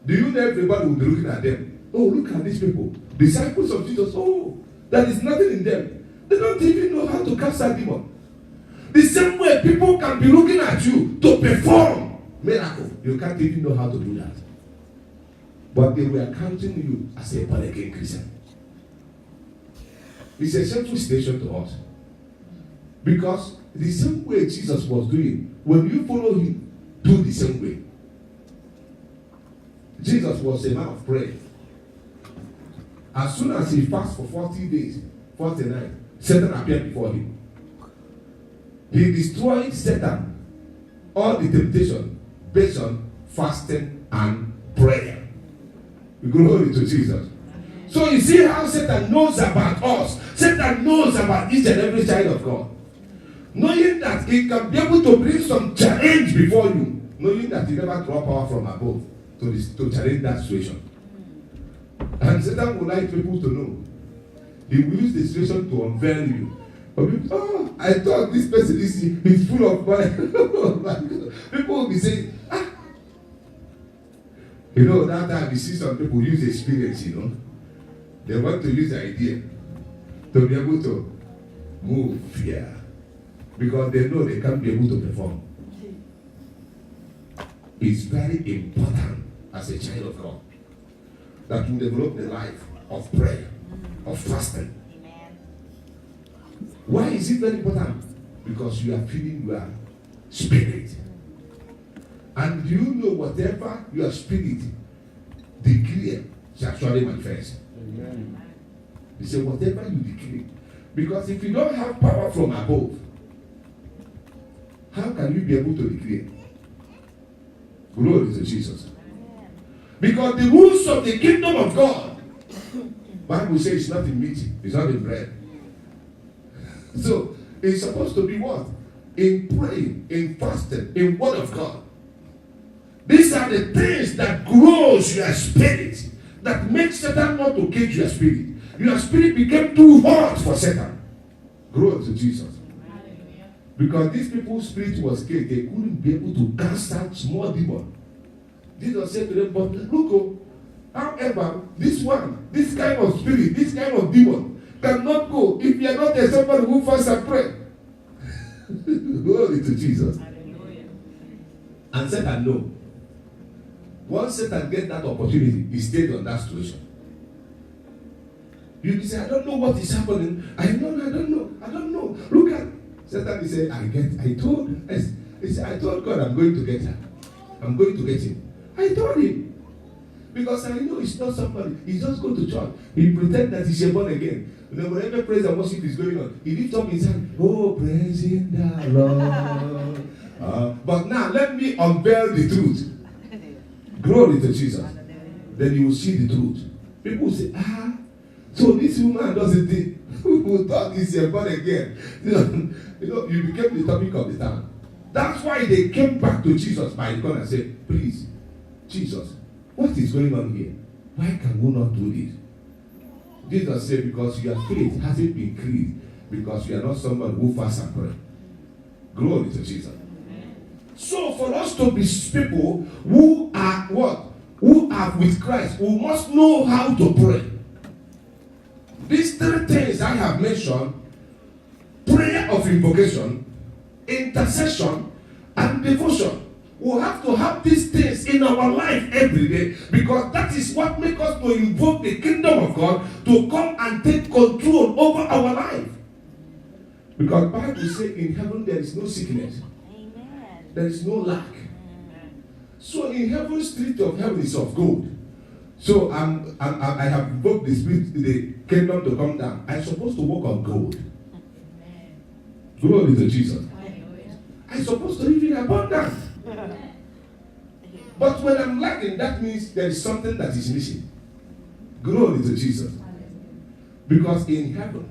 Do you know everybody will be looking at them? Oh, look at these people. Disciples of Jesus. Oh, there is nothing in them. They don't even know how to cast out demon. The same way people can be looking at you to perform miracle. You can't even know how to do that. But they were counting you as a born again Christian. It's a shameful situation to us. Because the same way Jesus was doing, when you follow him, do the same way. Jesus was a man of prayer. As soon as he fasted for 40 days, 40 nights, Satan appeared before him. He destroyed Satan, all the temptation, based on fasting and prayer. Glory to Jesus. So you see how Satan knows about us. Satan knows about each and every child of God. Knowing that he can be able to bring some challenge before you. knowing that he never draw power from above to challenge that situation. And Satan would like people to know. He will use the situation to unveil you. But people, oh, I thought this person is full of money. People will be saying, ah. You know, that time you see some people use experience, you know. They want to use the idea to be able to move fear. Because they know they can't be able to perform. It's very important as a child of God that you develop the life of prayer, of fasting. Amen. Why is it very important? Because you are feeding your spirit. And do you know whatever your spirit declare shall surely manifest? Amen. You say whatever you declare. Because if you don't have power from above, how can you be able to declare? Glory to Jesus. Because the rules of the kingdom of God, Bible says it's not in meat, it's not in bread. So it's supposed to be what? In praying, in fasting, in word of God. These are the things that grows your spirit, that makes Satan not to cage your spirit. Your spirit became too hot for Satan. Glory to Jesus. Because these people's spirit was caged, they couldn't be able to cast out small demon. Jesus said to them, but look, however, this kind of spirit, this kind of demon cannot go if you are not a somebody who fasts and pray. Glory to Jesus. And Satan no. Once Satan gets that opportunity, he stayed on that situation. You say, I don't know what is happening. I don't know. Look at Satan. He said, I told God I'm going to get her. I'm going to get him. I told him. Because I know he's not somebody. He just go to church. He pretend that he's born again. Whenever praise and worship is going on, he lifts up his hand. Oh, praising the Lord. But now let me unveil the truth. Glory to Jesus. Then you will see the truth. People will say, so this woman doesn't think who thought he's born again. You became the topic of the town. That's why they came back to Jesus by the corner and said, please, Jesus, what is going on here? Why can we not do this? Jesus said, because your faith hasn't been increased, because you are not someone who fasts and pray. Glory to Jesus. So for us to be people who are what? Who are with Christ, we must know how to pray. These three things I have mentioned: prayer of invocation, intercession, and devotion. We have to have these things in our life every day, because that is what makes us to invoke the kingdom of God to come and take control over our life. Because the Bible says in heaven there is no sickness. Amen. There is no lack. Amen. So in heaven, street of heaven is of gold. So I have invoked the spirit, the kingdom to come down. I'm supposed to walk on gold. Amen. Glory to Jesus. I'm supposed to live in abundance. But when I'm lacking, that means there is something that is missing. Glory to Jesus. Because in heaven,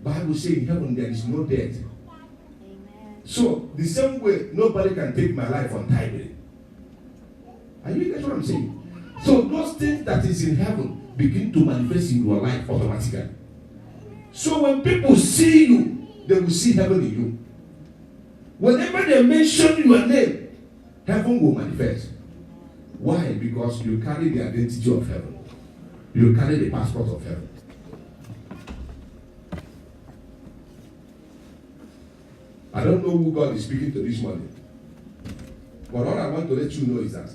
Bible says in heaven there is no death. Amen. So the same way, nobody can take my life untimely. Are you getting what I'm saying? So those things that is in heaven begin to manifest in your life automatically. So when people see you, they will see heaven in you. Whenever they mention your name, heaven will manifest. Why? Because you carry the identity of heaven. You carry the passport of heaven. I don't know who God is speaking to this morning. But all I want to let you know is that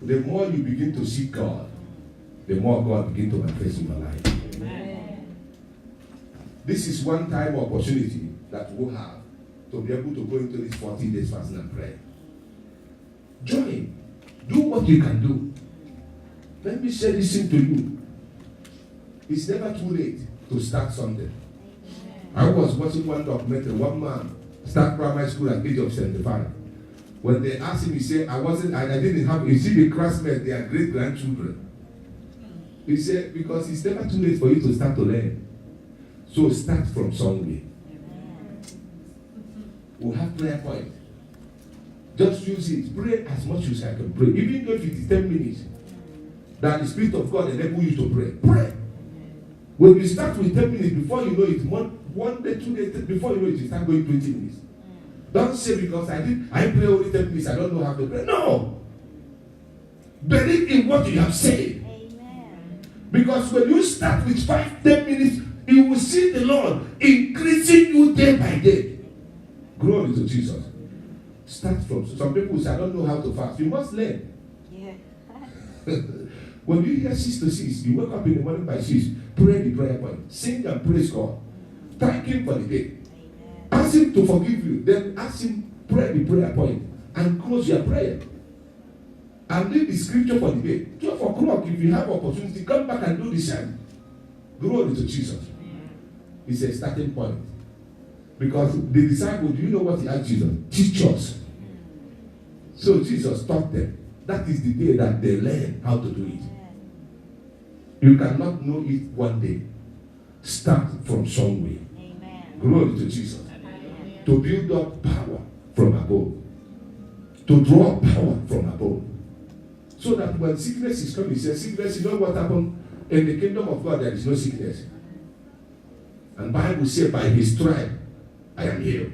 the more you begin to seek God, the more God begins to manifest in your life. Amen. This is one time opportunity that we'll have to be able to go into this 40 days fasting and prayer. Join. Do what you can do. Let me say this thing to you. It's never too late to start something. I was watching one documentary. One man started primary school at the age of 75. When they asked him, he said, I didn't have, you see the classmates, they are great-grandchildren. He said, because it's never too late for you to start to learn. So start from somewhere. We'll have prayer point. Just use it. Pray as much as I can pray. Even though if it is 10 minutes, that the Spirit of God enable you to pray. Pray. When you start with 10 minutes, before you know it, one day, 2 days, before you know it, you start going 20 minutes. Don't say because I pray only 10 minutes, I don't know how to pray. No. Believe in what you have said. Amen. Because when you start with 5-10 minutes, you will see the Lord increasing you day by day. Glory to Jesus. Start from. Some people say, I don't know how to fast. You must learn. Yeah. When you hear 6 to 6, you wake up in the morning by 6, pray the prayer point, sing and praise God. Thank Him for the day. Amen. Ask Him to forgive you. Then ask Him, pray the prayer point, and close your prayer. And read the scripture for the day. 12 o'clock, if you have opportunity, come back and do the same. Glory to Jesus. It's a starting point. Because the disciples, do you know what he asked Jesus? Teach us. So Jesus taught them. That is the day that they learn how to do it. You cannot know it one day. Start from somewhere. Amen. Glory to Jesus. To build up power from above. To draw power from above. So that when sickness is coming, he says, sickness, you know what happened? In the kingdom of God, there is no sickness. And Bible says, by his stripe, I am healed.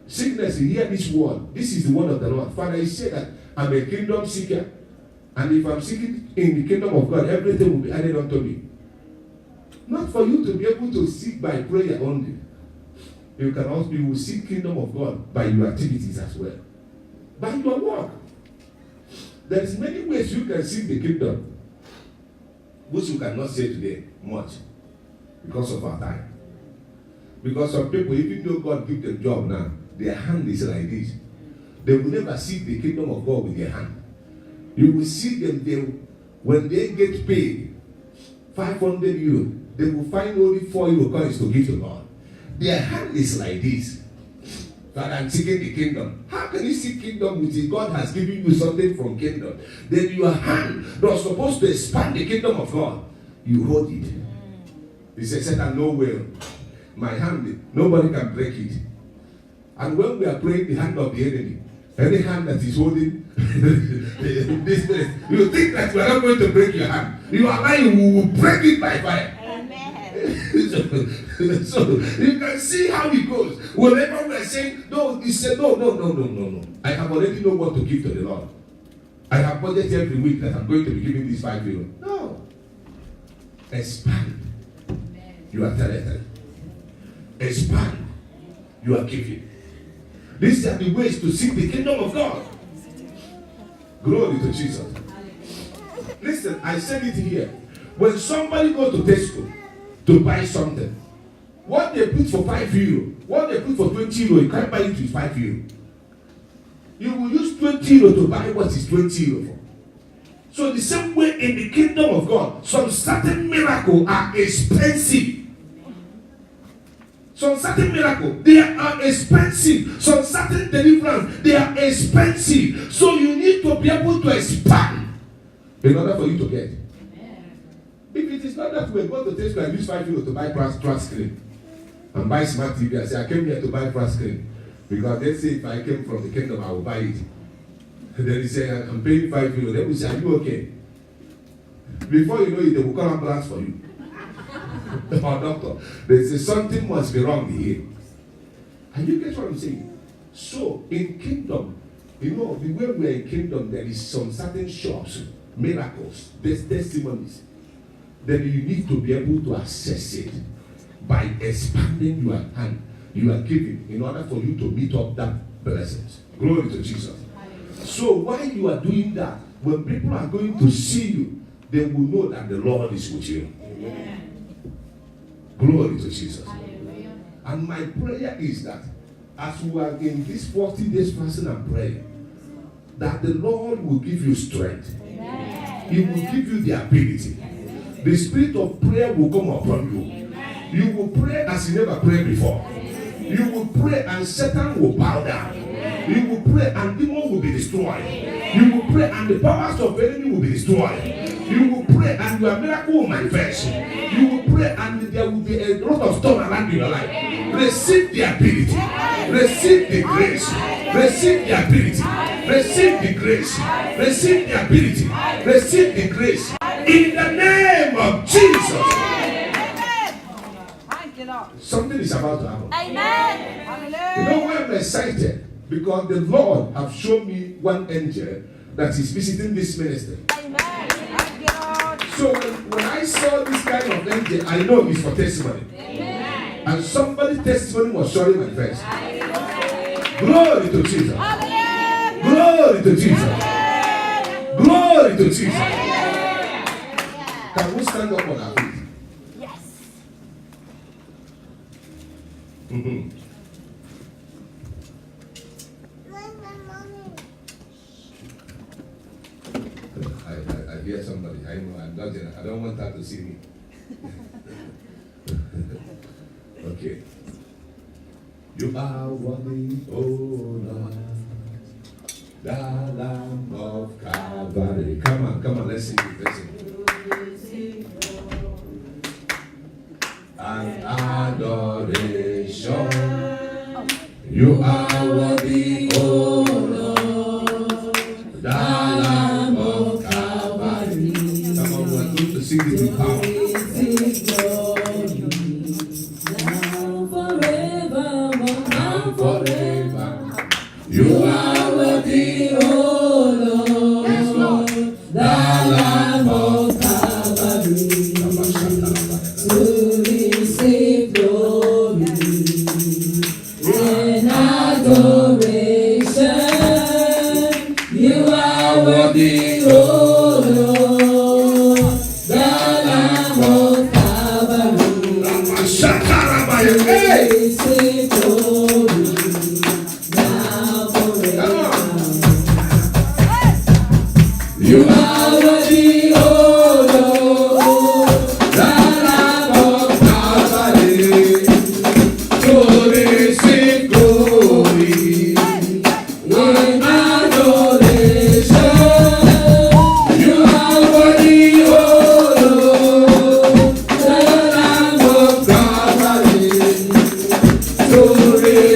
Sickness, you hear this word. This is the word of the Lord. Father, he said that I'm a kingdom seeker. And if I'm seeking in the kingdom of God, everything will be added unto me. Not for you to be able to seek by prayer only. You will seek kingdom of God by your activities as well. By your work. There is many ways you can seek the kingdom, which you cannot say today much because of our time. Because some people, even though God gives them job now, their hand is like this. They will never seek the kingdom of God with their hand. You will see them, when they get paid 500 euros, they will find only 4 euro coins to give to God. Their hand is like this. That I'm seeking the kingdom. How can you seek kingdom with God has given you something from kingdom? Then your hand was supposed to expand the kingdom of God. You hold it. He said, Satan, no will. My hand, nobody can break it. And when we are praying the hand of the enemy, any hand that is holding this place, you think that we are not going to break your hand. You are lying, we will break it by fire. So you can see how it goes. Whenever we are saying, no, he said, no. I have already know what to give to the Lord. I have budgeted every week that I'm going to be giving this 5 euro. No. Expand your territory. Expand your giving. These are the ways to seek the kingdom of God. Glory to Jesus. Listen, I said it here. When somebody goes to Tesco to buy something, what they put for 5 euro, what they put for 20 euro, you can't buy it with 5 euro. You will use 20 euro to buy what is 20 euro for. So the same way in the kingdom of God, some certain miracles are expensive. Some certain miracles, they are expensive. Some certain deliverance, they are expensive. So you need to be able to expand in order for you to get. If it is not that we go to Tesco and use 5 euro to buy flat screen and buy smart TV, I say I came here to buy flat screen because they say if I came from the kingdom I will buy it. And then they say I'm paying 5 euro. Then we say, are you okay? Before you know it, they will call ambulance for you. Or doctor. They say something must be wrong here. And you get what I'm saying? So in kingdom, you know, the way we are in kingdom, there is some certain shops, miracles, there's testimonies. Then you need to be able to access it by expanding your hand, you are giving, in order for you to meet up that blessings. Glory to Jesus. So while you are doing that, when people are going to see you, they will know that the Lord is with you. Amen. Glory to Jesus. Hallelujah. And my prayer is that as we are in this 40 days fasting and praying, that the Lord will give you strength. Amen. He will give you the ability. Amen. The spirit of prayer will come upon you. Amen. You will pray as you never prayed before. Amen. You will pray and Satan will bow down. Amen. You will pray and demons will be destroyed. Amen. You will pray and the powers of the enemy will be destroyed. Amen. You will pray and your miracle will manifest. Amen. You will pray and there will be a lot of storm around your life. Receive the ability. Receive the grace. Receive the ability. Receive the grace. Receive the ability. Receive the grace. In the name of Jesus. Something is about to happen. Amen. You know why I'm excited? Because the Lord have shown me one angel that is visiting this ministry. So when I saw this kind of angel, I know it's for testimony. Amen. And somebody's testimony was showing my face. Glory to Jesus. Glory to Jesus. Glory to Jesus. Can we stand up on our feet? Yes. Mm-hmm. I hear somebody. I know I'm not. I don't want her to see me. Okay. You are worthy, oh Lord, the Lamb of Calvary. Come on, let's sing it, let's sing it. And adoration. You are worthy, oh Lord, the Lamb of Calvary. Come on, we're going to sing it with power. Forever, you are worthy, oh Lord, yes, Lord, the Lamb of Calvary, to receive glory and adoration. You are worthy, oh Lord, the Lamb of Calvary, to receive glory. You are worthy, oh Lord, the Lamb of Calvary, to receive glory and adoration. You are worthy, oh Lord, the Lamb of Calvary, to receive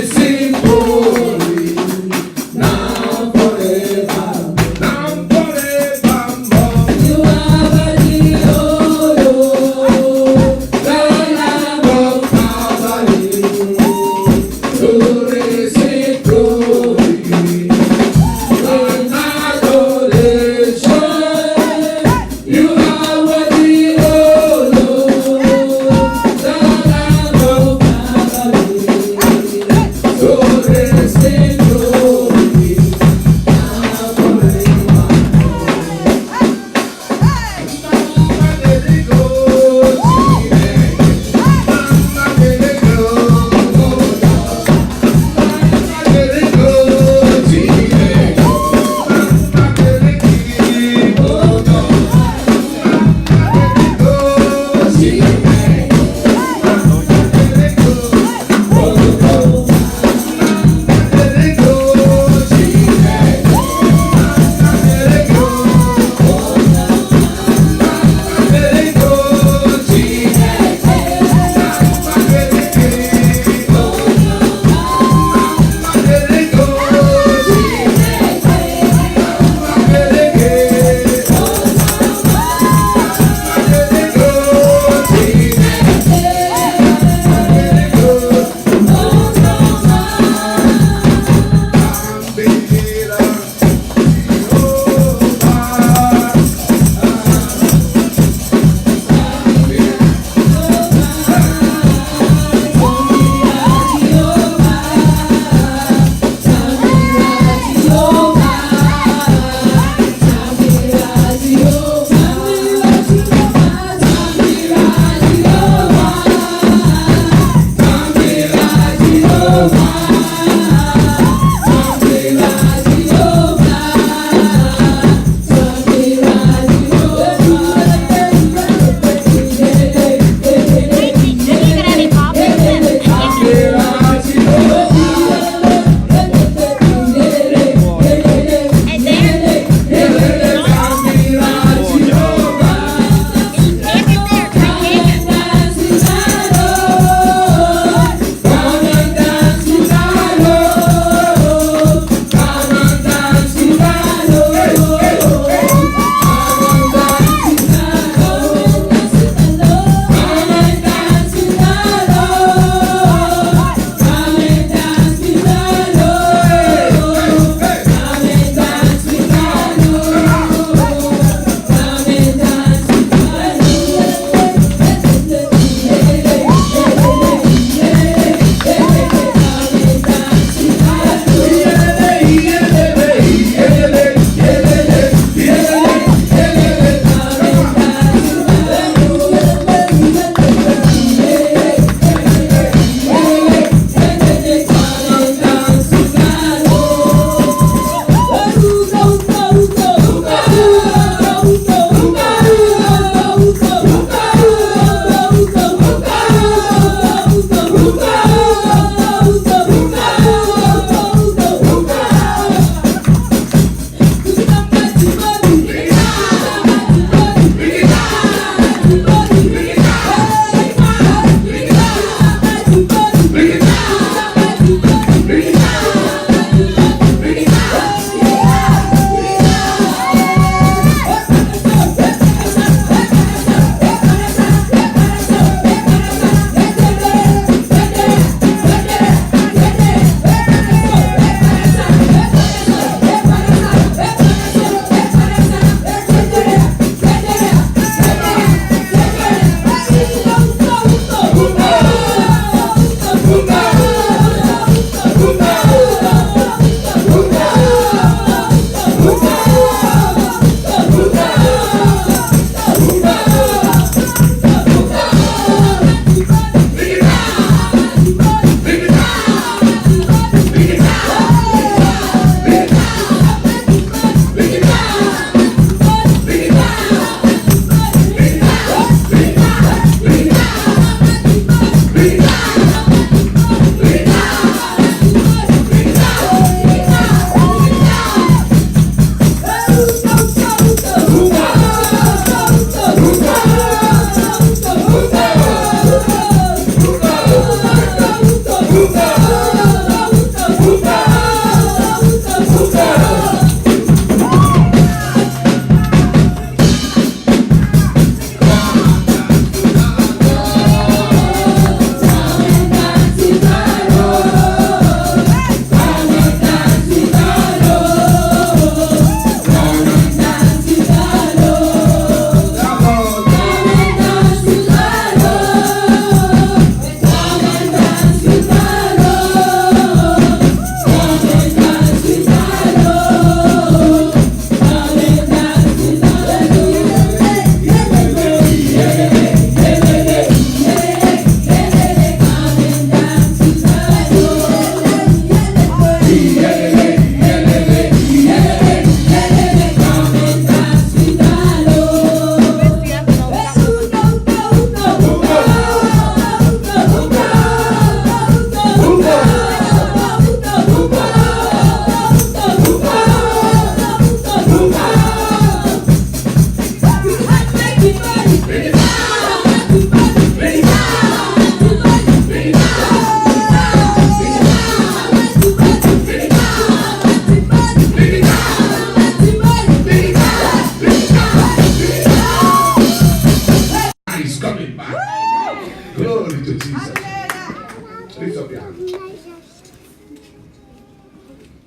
Jesus. Lift up your hand.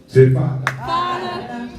Say, Father,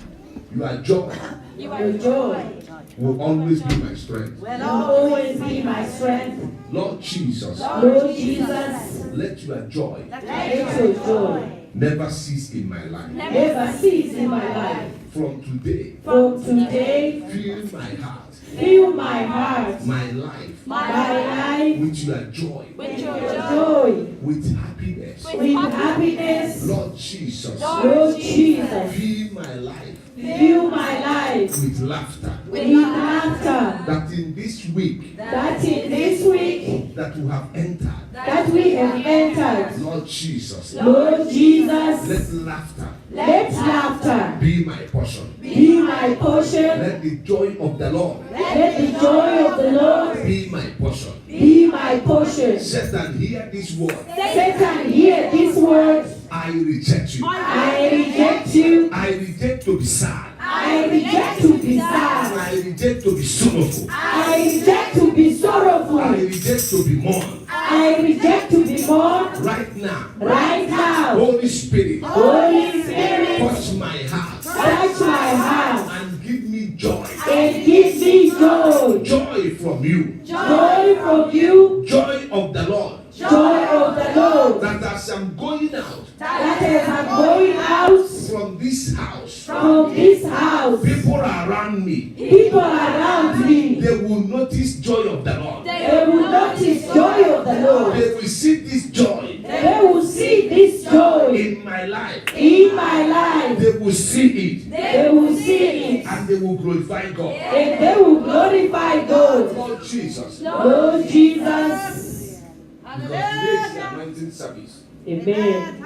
you are joy. Your joy Will always be my strength. will always be my strength. Lord Jesus, Lord Jesus, let your joy let your joy never cease in my life. never cease in my life. From today, From today, fill my heart, fill my heart, my life, my life with your joy, with your joy, with happiness. with happiness. Lord Jesus, Lord Jesus, fill my life fill my life with laughter. with laughter. That in this week That in this week that we have entered, that we have entered, Lord Jesus, Lord Jesus, let laughter let laughter be my portion. be my portion. Let the joy of the Lord Let the joy of the Lord be my portion. be my portion. Satan, hear this word. Satan, hear this word. I reject you. I reject you. I reject to be sad. I reject to be sad. I reject to be sorrowful. I reject to be I sorrowful. reject to be mourned. I reject to be mourned. Right now, Right now, Holy Spirit, Holy Spirit, touch my heart touch my heart and give me joy. and give me joy. Joy from you. Joy from you. Joy of the Lord. Joy of the Lord. That as I'm going out That as I'm going out from this house, from this house, people around me, people around me, they will notice joy of the Lord. they will notice joy of the Lord. They will see this joy They will see this joy in my life. in my life. They will see it They will see it and they will glorify God. and they will glorify God. Lord Jesus, Lord Jesus. because today is the anointing service. Amen.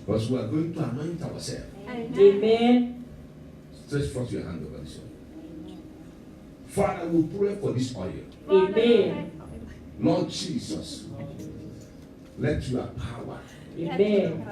Because we are going to anoint ourselves. Amen. Stretch forth your hand over this oil. Father, we pray for this oil. Amen. Lord Jesus, let your power Amen.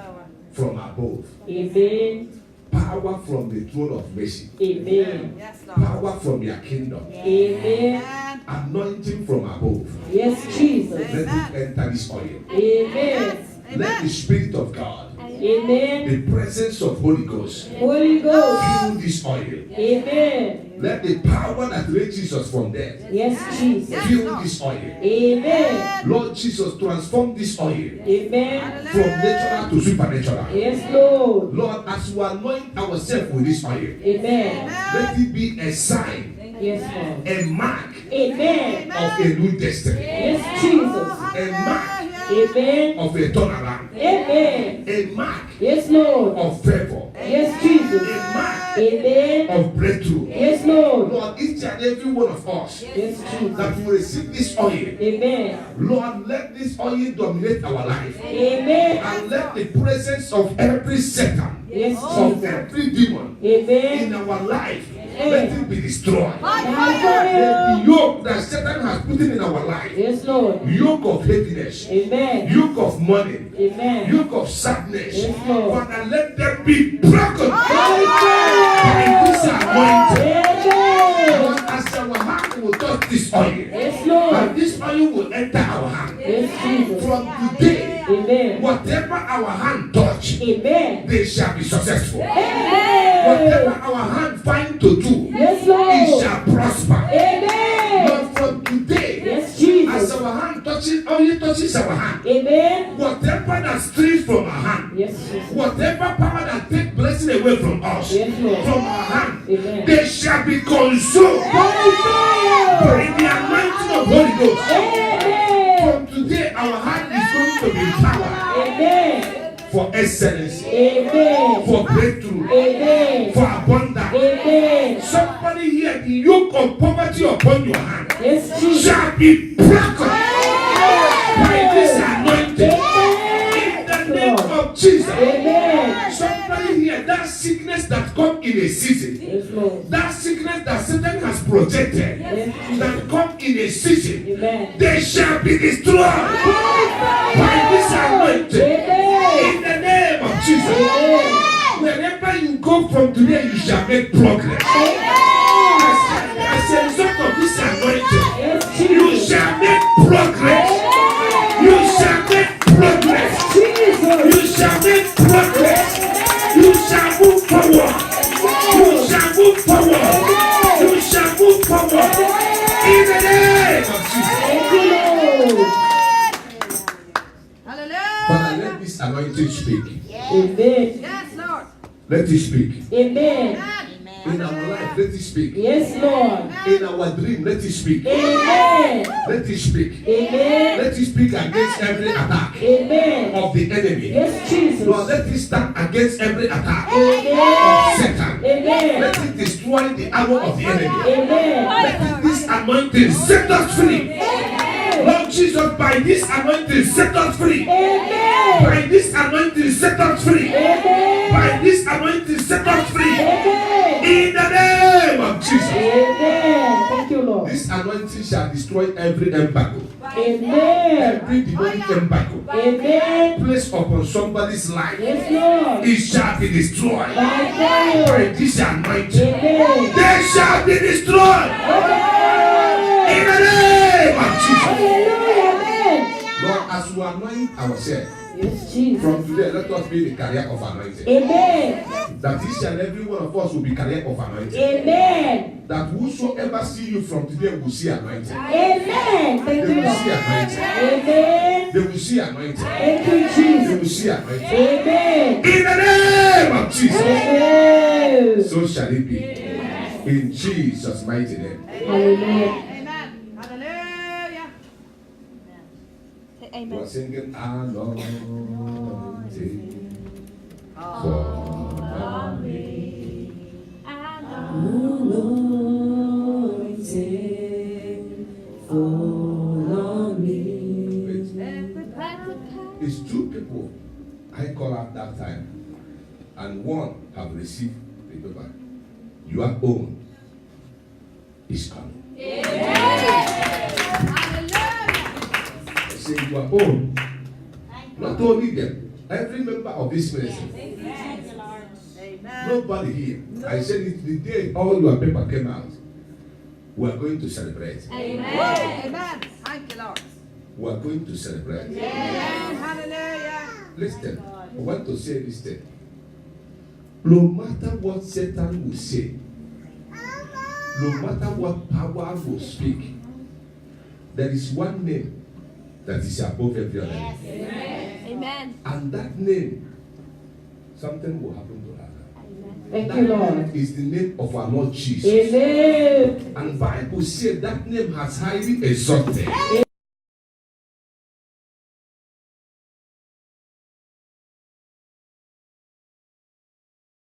from above, Amen. power from the throne of mercy, Amen. power from your kingdom, Amen. anointing from above. Yes, Jesus. Let it enter this oil. Amen. Let the Spirit of God, Amen. the presence of Holy Ghost, Holy Ghost. fill this oil. Amen. Let the power that raised Jesus from death Yes, Jesus. fill this oil. Amen. Lord Jesus, transform this oil Amen. from natural to supernatural. Yes, Lord. Lord, as we anoint ourselves with this oil, Amen. let it be a sign, Yes, Lord. a mark Amen. of a new destiny, Yes, Jesus. a mark Amen. of a turnaround, Amen. a mark Yes, Lord. of favor, Yes, Jesus. a mark Amen. of breakthrough. Yes, Lord. Lord, each and every one of us Yes, Jesus. that will receive this oil, Amen. Lord, let this oil dominate our life. Amen. And let the presence of every Satan, Yes, of Jesus. every demon Amen. in our life, let it be destroyed. Hallelujah. The yoke that Satan has put in our life, Yes, Lord. yoke of heaviness, Amen. yoke of money, Amen. yoke of sadness, Yes, Lord. Father, let them be broken by Amen. this anointing. Amen. Lord, as our hand will touch this oil, Yes, Lord. and this oil will enter our hand. Yes, Jesus. From today, Amen. whatever our hand touch, Amen. they shall be successful. Amen. Whatever our hand find to do, Yes, it Lord. shall prosper. Amen. Lord, from today, Yes, as Jesus. our hand touches, only touches our hand, Amen. whatever that streams from our hand, Yes, Jesus. whatever power that take blessing away from us, Yes, Lord. from our hand, Amen. they shall be consumed Holy fire. by the anointing of Holy Ghost. Amen. From today, our hand is going to be empowered Amen. for excellence, Amen. for breakthrough, Amen. for abundance. Amen. Somebody here, the yoke of poverty upon your hand Yes, Jesus. shall be broken by this anointing. In the name of Jesus. Amen. Somebody here, that sickness that comes in a season, Yes, Lord. that sickness that Satan has projected, Yes, Jesus. that come in a season, Amen. they shall be destroyed by this anointing. Amen. In the name of Jesus. Amen. Wherever you go from today, you shall make progress. As a result of this anointing, Yes, you Jesus. shall make progress. You make progress. You shall make progress. You shall move forward. You shall move forward. You shall move forward. In the name of Jesus. Father, let this anointing speak. Amen. Yes, Lord. Let it speak. Amen. In our life, let it speak. Yes, Lord. In our dream, let it speak. Amen. Let it speak. Amen. Let it speak against every attack Amen. of the enemy. Yes, Jesus. Lord, let it stand against every attack Amen. of Satan. Amen. Let it destroy the arrow of the enemy. Amen. Let this anointing set us free. Lord Jesus, by this anointing, set us free. Amen. By this anointing, set us free. Amen. By this anointing, set us free. Amen. In the name of Jesus. Amen. Thank you, Lord. This anointing shall destroy every embargo. Amen. Every demonic embargo Amen. placed upon somebody's life, Yes, Lord. it shall be destroyed. By fire. By this anointing, Amen. they shall be destroyed. In the name of Jesus. Hallelujah. Amen. Lord, as we anoint ourselves, Yes, Jesus. from today, let us be the carrier of anointing. Amen. That each and every one of us will be carrier of anointing. Amen. That whosoever see you from today will see anointing. Amen. Thank They you, will see Lord. anointing. Amen. They will see anointing. Thank you, They Jesus. will see anointing. Amen. In the name of Jesus. Amen. So shall it be. In Jesus' mighty name. Hallelujah. Amen. Hallelujah. We're singing anointing for me. It's two people I call at that time, and one have received the paper. Your own is coming. I say your own. Not only them, every member of this ministry. Nobody here. I said it the day all your paper came out. We are going to celebrate. Amen. Thank you, Lord. We are going to celebrate. Amen. Hallelujah. Listen, I want to say this thing. No matter what Satan will say, no matter what power will speak, there is one name that is above every other name. Amen. And that name, something will happen to her. Thank That you, Lord. name is the name of our Lord Jesus. Amen. And Bible says that name has highly exalted. Amen.